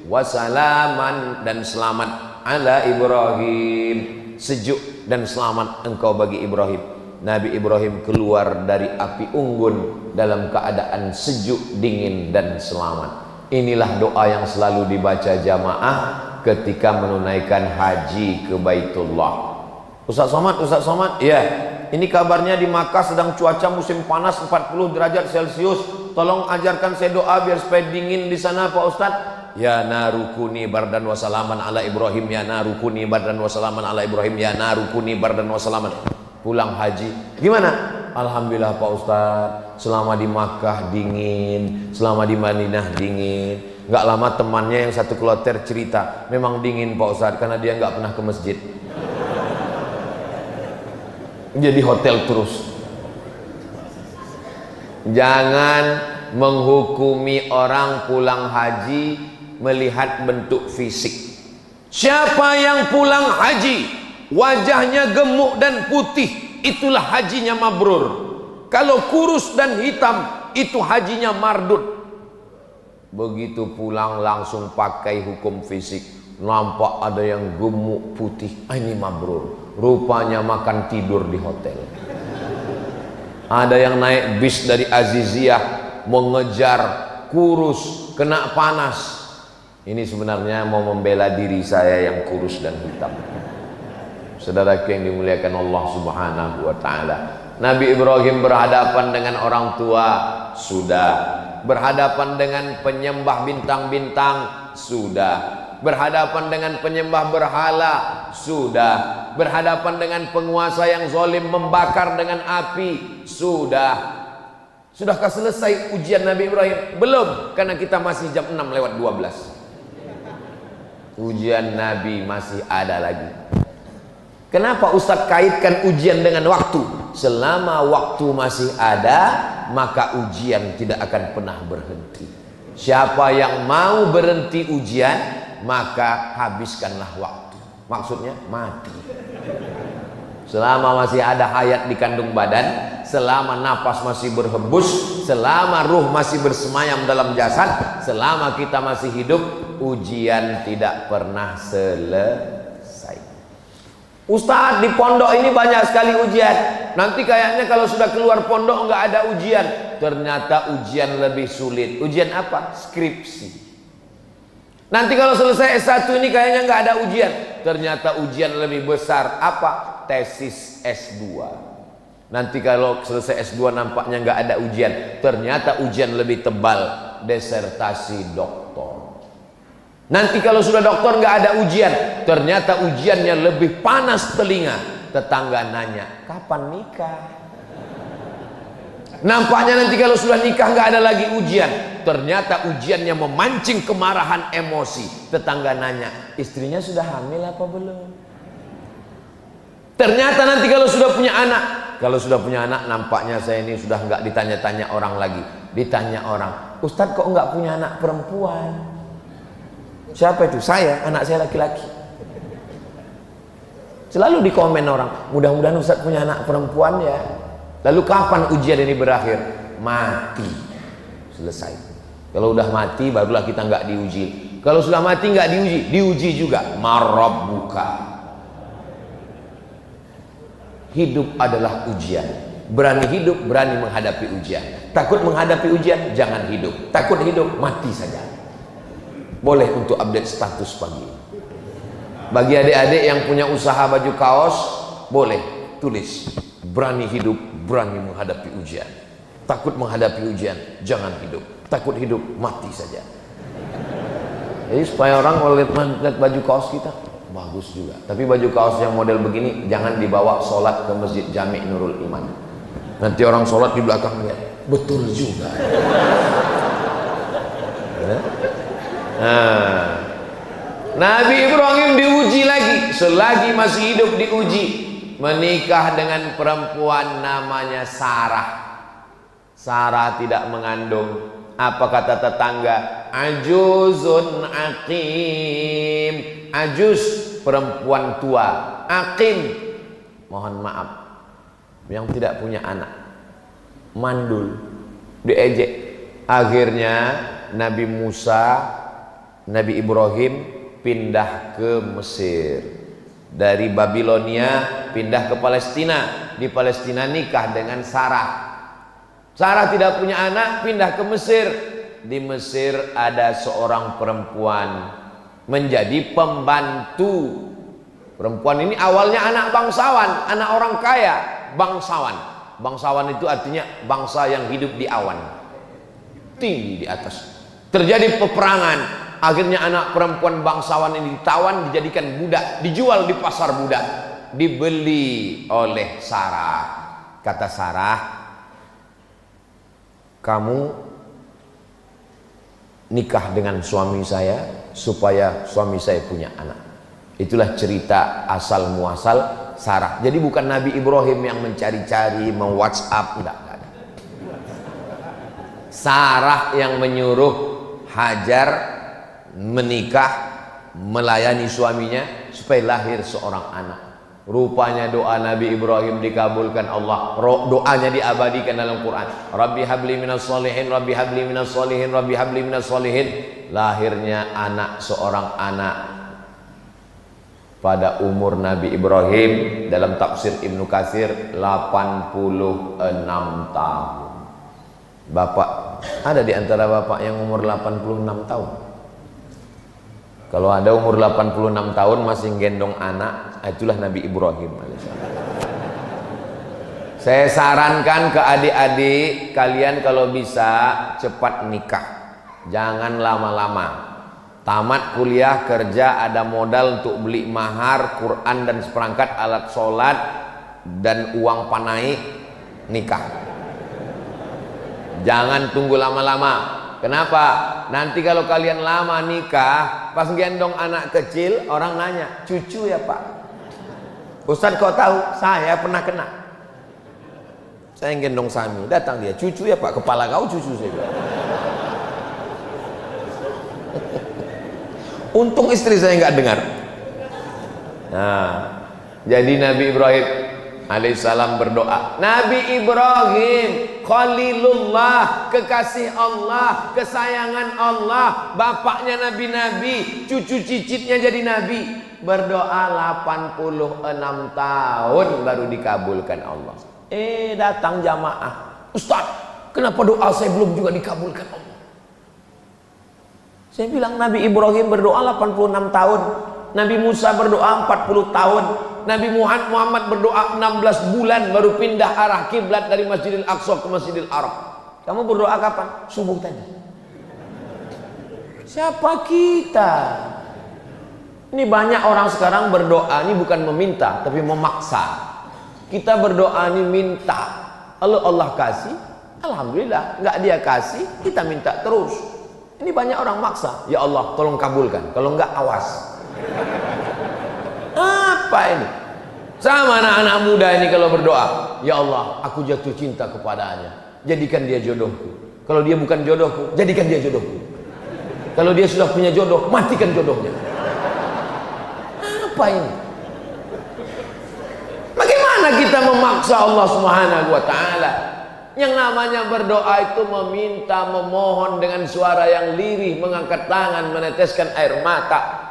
S1: wasalaman, dan selamat, ala Ibrahim, sejuk dan selamat engkau bagi Ibrahim. Nabi Ibrahim keluar dari api unggun dalam keadaan sejuk, dingin, dan selamat. Inilah doa yang selalu dibaca jamaah ketika menunaikan haji ke Baitullah. Ustaz Somad, ya, ini kabarnya di Makkah sedang cuaca musim panas 40 derajat Celcius. Tolong ajarkan saya doa biar supaya dingin di sana Pak Ustadz. Ya narukuni bardan wa salaman ala Ibrahim, ya narukuni bardan wa salaman ala Ibrahim, ya narukuni bardan wa salaman. Pulang haji, gimana? Alhamdulillah Pak Ustadz, selama di Makkah dingin, selama di Madinah dingin. Nggak lama temannya yang satu kloter cerita, memang dingin Pak Ustadz karena dia nggak pernah ke masjid. Jadi hotel terus. Jangan menghukumi orang pulang haji melihat bentuk fisik. Siapa yang pulang haji wajahnya gemuk dan putih, itulah hajinya mabrur. Kalau kurus dan hitam, itu hajinya mardut. Begitu pulang langsung pakai hukum fisik, nampak ada yang gemuk putih, ini mabrur. Rupanya makan tidur di hotel. Ada yang naik bis dari Aziziyah mengejar kurus, kena panas. Ini sebenarnya mau membela diri saya yang kurus dan hitam. Saudaraku yang dimuliakan Allah Subhanahu wa ta'ala, Nabi Ibrahim berhadapan dengan orang tua, sudah. Berhadapan dengan penyembah bintang-bintang, sudah. Berhadapan dengan penyembah berhala, sudah. Berhadapan dengan penguasa yang zalim membakar dengan api, sudah. Sudahkah selesai ujian Nabi Ibrahim? Belum, karena kita masih jam 6:12. Ujian Nabi masih ada lagi. Kenapa Ustadz kaitkan ujian dengan waktu? Selama waktu masih ada, maka ujian tidak akan pernah berhenti. Siapa yang mau berhenti ujian, maka habiskanlah waktu. Maksudnya mati. Selama masih ada hayat di kandung badan, selama napas masih berhembus, selama ruh masih bersemayam dalam jasad, selama kita masih hidup, ujian tidak pernah selesai. Ustadz, di pondok ini banyak sekali ujian. Nanti kayaknya kalau sudah keluar pondok nggak ada ujian. Ternyata ujian lebih sulit. Ujian apa? Skripsi. Nanti kalau selesai S1 ini kayaknya nggak ada ujian. Ternyata ujian lebih besar. Apa? Tesis S2. Nanti kalau selesai S2 nampaknya nggak ada ujian. Ternyata ujian lebih tebal. Disertasi doktor. Nanti kalau sudah doktor nggak ada ujian. Ternyata ujiannya lebih panas telinga. Tetangga nanya, kapan nikah? Nampaknya nanti kalau sudah nikah nggak ada lagi ujian. Ternyata ujiannya memancing kemarahan emosi. Tetangga nanya, istrinya sudah hamil apa belum? Ternyata nanti kalau sudah punya anak, nampaknya saya ini sudah nggak ditanya-tanya orang lagi. Ditanya orang, Ustadz kok nggak punya anak perempuan? Siapa itu? Saya, anak saya laki-laki. Selalu dikomen orang, mudah-mudahan Ustadz punya anak perempuan ya. Lalu kapan ujian ini berakhir? Mati. Selesai. Kalau udah mati barulah kita nggak diuji. Kalau sudah mati nggak diuji, diuji juga. Marabbuka. Hidup adalah ujian. Berani hidup, berani menghadapi ujian. Takut menghadapi ujian, jangan hidup. Takut hidup, mati saja. Boleh untuk update status pagi. Bagi adik-adik yang punya usaha baju kaos, boleh tulis. Berani hidup, berani menghadapi ujian. Takut menghadapi ujian, jangan hidup. Takut hidup, mati saja. Jadi supaya orang kalau lihat baju kaos kita, bagus juga. Tapi baju kaos yang model begini jangan dibawa sholat ke Masjid Jami' Nurul Iman. Nanti orang sholat di belakang lihat, betul juga. Nah, Nabi Ibrahim diuji lagi. Selagi masih hidup diuji. Menikah dengan perempuan namanya Sarah. Sarah tidak mengandung. Apa kata tetangga? Ajuzun aqim. Ajuz, perempuan tua. Aqim, mohon maaf, yang tidak punya anak. Mandul, diejek. Akhirnya Nabi Musa, Nabi Ibrahim pindah ke Mesir. Dari Babilonia pindah ke Palestina. Di Palestina nikah dengan Sarah. Sarah tidak punya anak, pindah ke Mesir. Di Mesir ada seorang perempuan menjadi pembantu. Perempuan ini awalnya anak bangsawan, anak orang kaya, bangsawan. Bangsawan itu artinya bangsa yang hidup di awan, tinggi di atas. Terjadi peperangan, Akhirnya anak perempuan bangsawan ini ditawan, dijadikan budak, dijual di pasar budak, dibeli oleh Sarah. Kata Sarah, kamu nikah dengan suami saya supaya suami saya punya anak. Itulah cerita asal muasal Sarah. Jadi bukan Nabi Ibrahim yang mencari-cari, WhatsApp, enggak ada. Sarah yang menyuruh Hajar menikah, melayani suaminya supaya lahir seorang anak. Rupanya doa Nabi Ibrahim dikabulkan Allah. Doanya diabadikan dalam Quran. Rabbi habli minas solihin, Rabbi habli minas solihin, Rabbi habli minas solihin. Lahirnya anak, seorang anak pada umur Nabi Ibrahim dalam tafsir Ibnu Katsir 86 tahun. Bapak, ada di antara bapak yang umur 86 tahun? Kalau ada umur 86 tahun masih gendong anak, itulah Nabi Ibrahim. Saya sarankan ke adik-adik kalian kalau bisa cepat nikah, jangan lama-lama. Tamat kuliah, kerja, ada modal untuk beli mahar, Quran dan seperangkat alat sholat dan uang panai, nikah. Jangan tunggu lama-lama. Kenapa? Nanti kalau kalian lama nikah, pas gendong anak kecil, orang nanya, cucu ya Pak? Ustadz kok tahu? Saya pernah kena. Saya gendong Sami, datang dia, cucu ya Pak? Kepala kau cucu saya. Untung istri saya nggak dengar. Nah, jadi Nabi Ibrahim alaihissalam berdoa. Nabi Ibrahim Khalilullah, kekasih Allah, kesayangan Allah, bapaknya nabi-nabi, cucu cicitnya jadi nabi, berdoa 86 tahun baru dikabulkan Allah. Datang jamaah, Ustaz, kenapa doa saya belum juga dikabulkan Allah? Saya bilang Nabi Ibrahim berdoa 86 tahun, Nabi Musa berdoa 40 tahun, Nabi Muhammad berdoa 16 bulan baru pindah arah kiblat dari Masjidil Aqsa ke Masjidil Arab. Kamu berdoa kapan? Subuh tadi. Siapa kita? Ini banyak orang sekarang berdoa ini bukan meminta tapi memaksa. Kita berdoa ini minta. Kalau Allah kasih, alhamdulillah. Nggak dia kasih, kita minta terus. Ini banyak orang maksa. Ya Allah, tolong kabulkan. Kalau enggak, awas. Apa ini? Sama anak-anak muda ini kalau berdoa, ya Allah, aku jatuh cinta kepadanya, jadikan dia jodohku. Kalau dia bukan jodohku, jadikan dia jodohku. Kalau dia sudah punya jodoh, matikan jodohnya. Apa ini? Bagaimana kita memaksa Allah Subhanahu wa taala? Yang namanya berdoa itu meminta, memohon dengan suara yang lirih, mengangkat tangan, meneteskan air mata.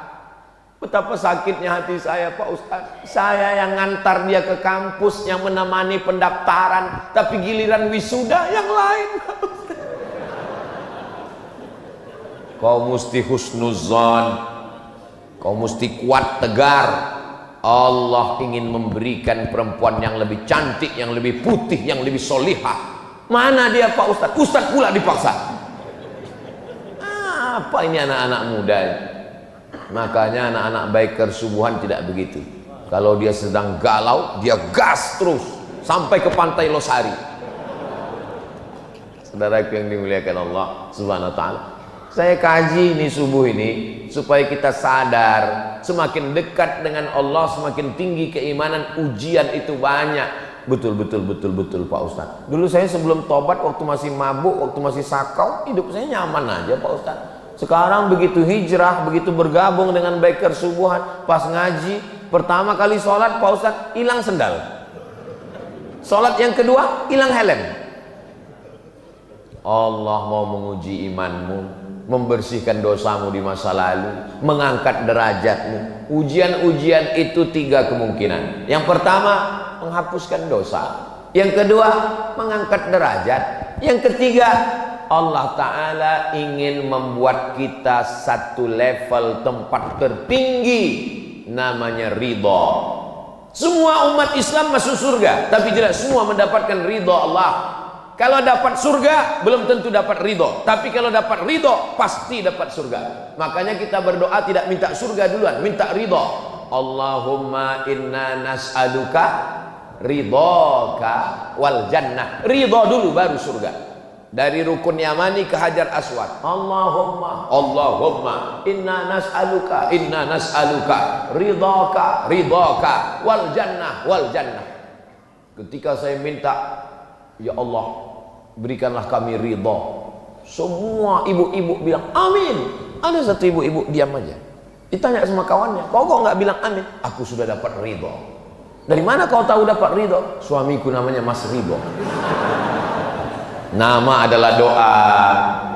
S1: Betapa sakitnya hati saya Pak Ustadz. Saya yang ngantar dia ke kampus, yang menemani pendaftaran, tapi giliran wisuda yang lain. Kau mesti husnuzon, kau mesti kuat tegar. Allah ingin memberikan perempuan yang lebih cantik, yang lebih putih, yang lebih solihah. Mana dia Pak Ustadz? Ustadz pula dipaksa. Apa ini anak-anak muda ini? Makanya anak-anak biker subuhan tidak begitu. Kalau dia sedang galau, dia gas terus sampai ke pantai Losari. Saudaraku yang dimuliakan Allah Subhanahu wa taala. Saya kaji ini subuh ini supaya kita sadar, semakin dekat dengan Allah semakin tinggi keimanan, ujian itu banyak. Betul Pak Ustadz. Dulu saya sebelum tobat, waktu masih mabuk, waktu masih sakau, hidup saya nyaman aja Pak Ustadz. Sekarang begitu hijrah, begitu bergabung dengan biker subuhan, pas ngaji, pertama kali sholat Pak Ustadz, hilang sendal. Sholat yang kedua, hilang helm. Allah mau menguji imanmu, membersihkan dosamu di masa lalu, mengangkat derajatmu. Ujian-ujian itu 3 kemungkinan. Yang pertama, menghapuskan dosa. Yang kedua, mengangkat derajat. Yang ketiga, Allah Ta'ala ingin membuat kita satu level tempat tertinggi, namanya ridha. Semua umat Islam masuk surga, tapi tidak semua mendapatkan ridha Allah. Kalau dapat surga belum tentu dapat ridho, tapi kalau dapat ridho pasti dapat surga. Makanya kita berdoa tidak minta surga duluan, minta ridho. Allahumma inna nas'aluka ridhoka wal jannah. Ridho dulu baru surga. Dari rukun Yamani ke Hajar Aswad. Allahumma inna nas'aluka ridhoka wal jannah. Ketika saya minta, ya Allah, berikanlah kami ridho. Semua ibu-ibu bilang amin. Ada satu ibu-ibu diam aja. Ditanya sama kawannya, kok nggak bilang amin? Aku sudah dapat ridho. Dari mana kau tahu dapat ridho? Suamiku namanya Mas Ridho. Nama adalah doa.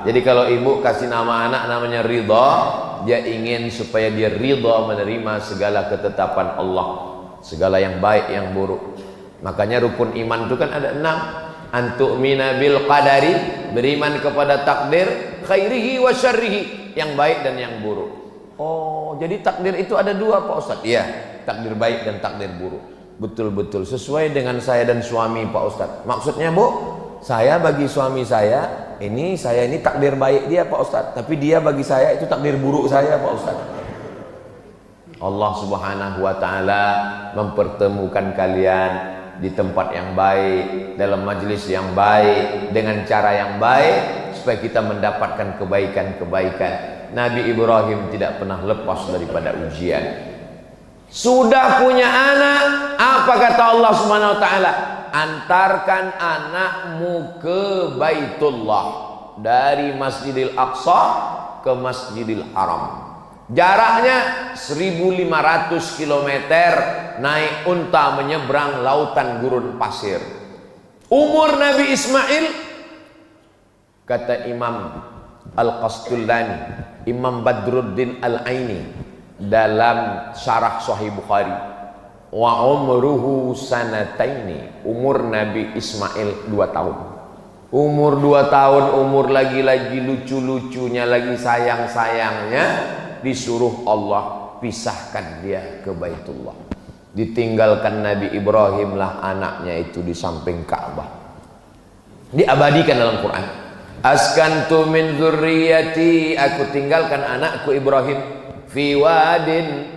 S1: Jadi kalau ibu kasih nama anak namanya Ridho, dia ingin supaya dia ridho menerima segala ketetapan Allah, segala yang baik yang buruk. Makanya rukun iman itu kan ada 6. Antu'mina bil qadari, beriman kepada takdir, khairihi wa syarrihi, yang baik dan yang buruk. Oh, jadi takdir itu ada 2 Pak Ustadz? Iya, takdir baik dan takdir buruk. Betul-betul sesuai dengan saya dan suami Pak Ustadz. Maksudnya Bu, saya bagi suami saya ini takdir baik dia Pak Ustadz, tapi dia bagi saya itu takdir buruk saya Pak Ustadz. Allah Subhanahu wa Ta'ala mempertemukan kalian di tempat yang baik, dalam majelis yang baik, dengan cara yang baik, supaya kita mendapatkan kebaikan-kebaikan. Nabi Ibrahim tidak pernah lepas daripada ujian. Sudah punya anak, apa kata Allah Subhanahu wa Ta'ala? Antarkan anakmu ke Baitullah, dari Masjidil Aqsa ke Masjidil Haram. Jaraknya 1500 km, naik unta menyeberang lautan gurun pasir. Umur Nabi Ismail, kata Imam Al-Qastullani, Imam Badruddin Al-Aini dalam syarah Sahih Bukhari, wa umruhu sanataini, umur Nabi Ismail 2 tahun. Umur 2 tahun, umur lagi-lagi lucu-lucunya, lagi sayang-sayangnya, disuruh Allah pisahkan dia ke Baitullah. Ditinggalkan Nabi Ibrahim lah anaknya itu di samping Ka'bah. Diabadikan dalam Quran. Askantu min dzurriyyati, aku tinggalkan anakku Ibrahim fi wadin,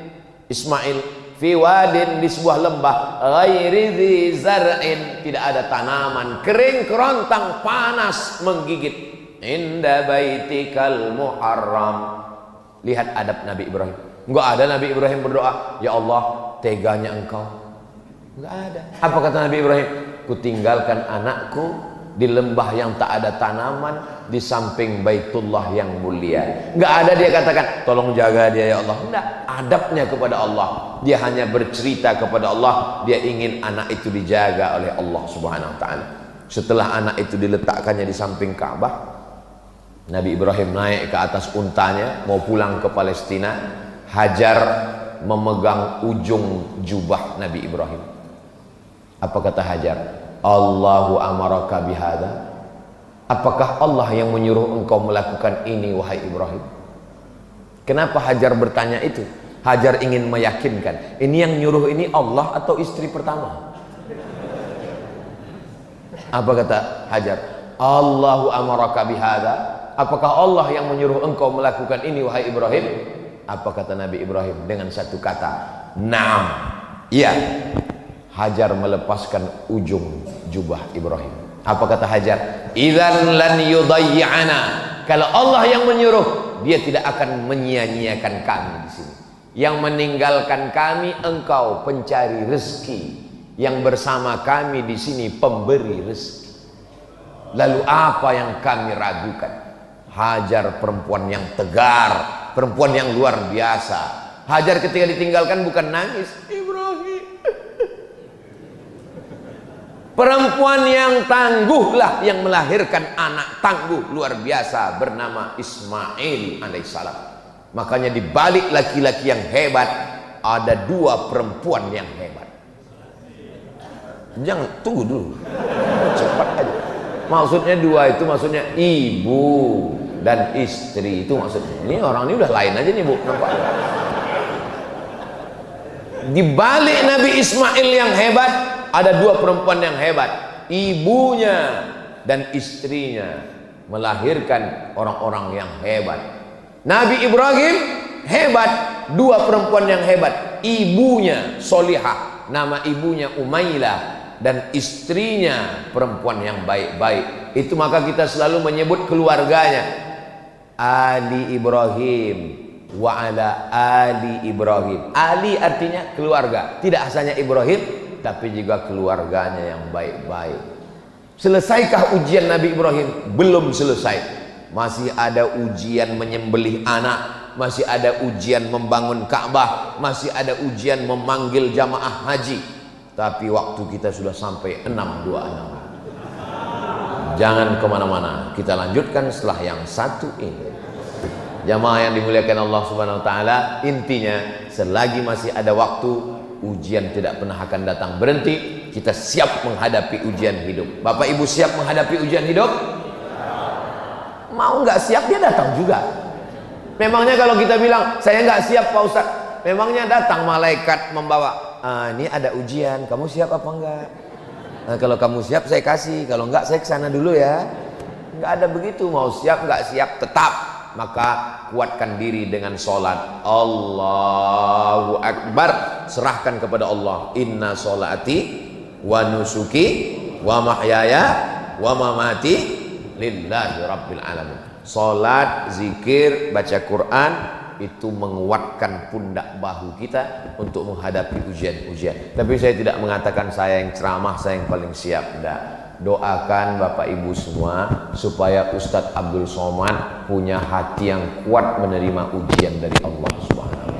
S1: Ismail fi wadin, di sebuah lembah, ghairi dzi zar'in, tidak ada tanaman, kering kerontang, panas menggigit, inda baitikal muharram. Lihat adab Nabi Ibrahim. Enggak ada Nabi Ibrahim berdoa, ya Allah teganya engkau. Enggak ada. Apa kata Nabi Ibrahim? Kutinggalkan anakku di lembah yang tak ada tanaman, di samping Baitullah yang mulia. Enggak ada dia katakan tolong jaga dia ya Allah. Enggak, adabnya kepada Allah. Dia hanya bercerita kepada Allah, dia ingin anak itu dijaga oleh Allah Subhanahu wa Ta'ala. Setelah anak itu diletakkannya di samping Ka'bah, Nabi Ibrahim naik ke atas untanya mau pulang ke Palestina. Hajar memegang ujung jubah Nabi Ibrahim. Apa kata Hajar? Allahu amaraka bihada, apakah Allah yang menyuruh engkau melakukan ini wahai Ibrahim? Kenapa Hajar bertanya itu? Hajar ingin meyakinkan, ini yang nyuruh ini Allah atau istri pertama? Apa kata Hajar? Allahu amaraka bihada, apakah Allah yang menyuruh engkau melakukan ini wahai Ibrahim? Apa kata Nabi Ibrahim dengan satu kata? Naam. Iya. Hajar melepaskan ujung jubah Ibrahim. Apa kata Hajar? Idzan lan yudayyi'ana. Kalau Allah yang menyuruh, dia tidak akan menyia-nyiakan kami di sini. Yang meninggalkan kami engkau pencari rezeki, yang bersama kami di sini pemberi rezeki. Lalu apa yang kami ragukan? Hajar perempuan yang tegar, perempuan yang luar biasa. Hajar ketika ditinggalkan bukan nangis, Ibrahim. Perempuan yang tangguhlah yang melahirkan anak tangguh luar biasa bernama Ismail alaihissalam. Makanya di balik laki-laki yang hebat ada 2 perempuan yang hebat. Jangan tunggu dulu, cepat aja. Maksudnya 2 itu maksudnya ibu dan istri, itu maksudnya. Ini orang ini udah lain aja nih Bu, nampak. Di balik Nabi Ismail yang hebat ada 2 perempuan yang hebat. Ibunya dan istrinya melahirkan orang-orang yang hebat. Nabi Ibrahim hebat, dua perempuan yang hebat. Ibunya solihah, nama ibunya Umailah, dan istrinya perempuan yang baik-baik. Itu maka kita selalu menyebut keluarganya Ali Ibrahim wa ala Ali Ibrahim. Ali artinya keluarga, tidak hanya Ibrahim tapi juga keluarganya yang baik-baik. Selesaikah ujian Nabi Ibrahim? Belum selesai. Masih ada ujian menyembelih anak, masih ada ujian membangun Ka'bah, masih ada ujian memanggil jamaah haji. Tapi waktu kita sudah sampai 626. Jangan kemana-mana, kita lanjutkan setelah yang satu ini. Jamaah yang dimuliakan Allah Subhanahu wa Ta'ala, intinya selagi masih ada waktu, ujian tidak pernah akan datang berhenti. Kita siap menghadapi ujian hidup. Bapak Ibu siap menghadapi ujian hidup? Mau nggak siap dia datang juga. Memangnya kalau kita bilang saya nggak siap Pak Ustadz, memangnya datang malaikat membawa, ini ada ujian, kamu siap apa enggak? Nah, kalau kamu siap saya kasih, kalau enggak saya kesana dulu ya. Enggak ada begitu, mau siap enggak siap tetap. Maka kuatkan diri dengan sholat. Allahu Akbar, serahkan kepada Allah. Inna sholati wa nusuki wa mahyaya wa mamati lillahi rabbil alamin. Sholat, zikir, baca Quran itu menguatkan pundak bahu kita untuk menghadapi ujian-ujian. Tapi saya tidak mengatakan saya yang ceramah, saya yang paling siap. Tidak. Doakan Bapak Ibu semua supaya Ustadz Abdul Somad punya hati yang kuat menerima ujian dari Allah Subhanahu.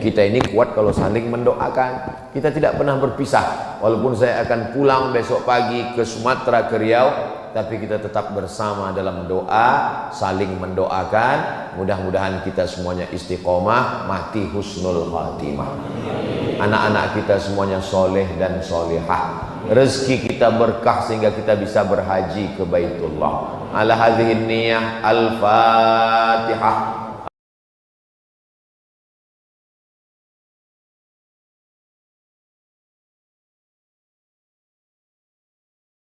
S1: Kita ini kuat kalau saling mendoakan. Kita tidak pernah berpisah. Walaupun saya akan pulang besok pagi ke Sumatera, ke Riau, tapi kita tetap bersama dalam doa, saling mendoakan. Mudah-mudahan kita semuanya istiqomah, mati husnul khatimah. Anak-anak kita semuanya soleh dan solehah. Rezeki kita berkah sehingga kita bisa berhaji ke Baitullah. Ala hadhihi niyah, al-Fatihah.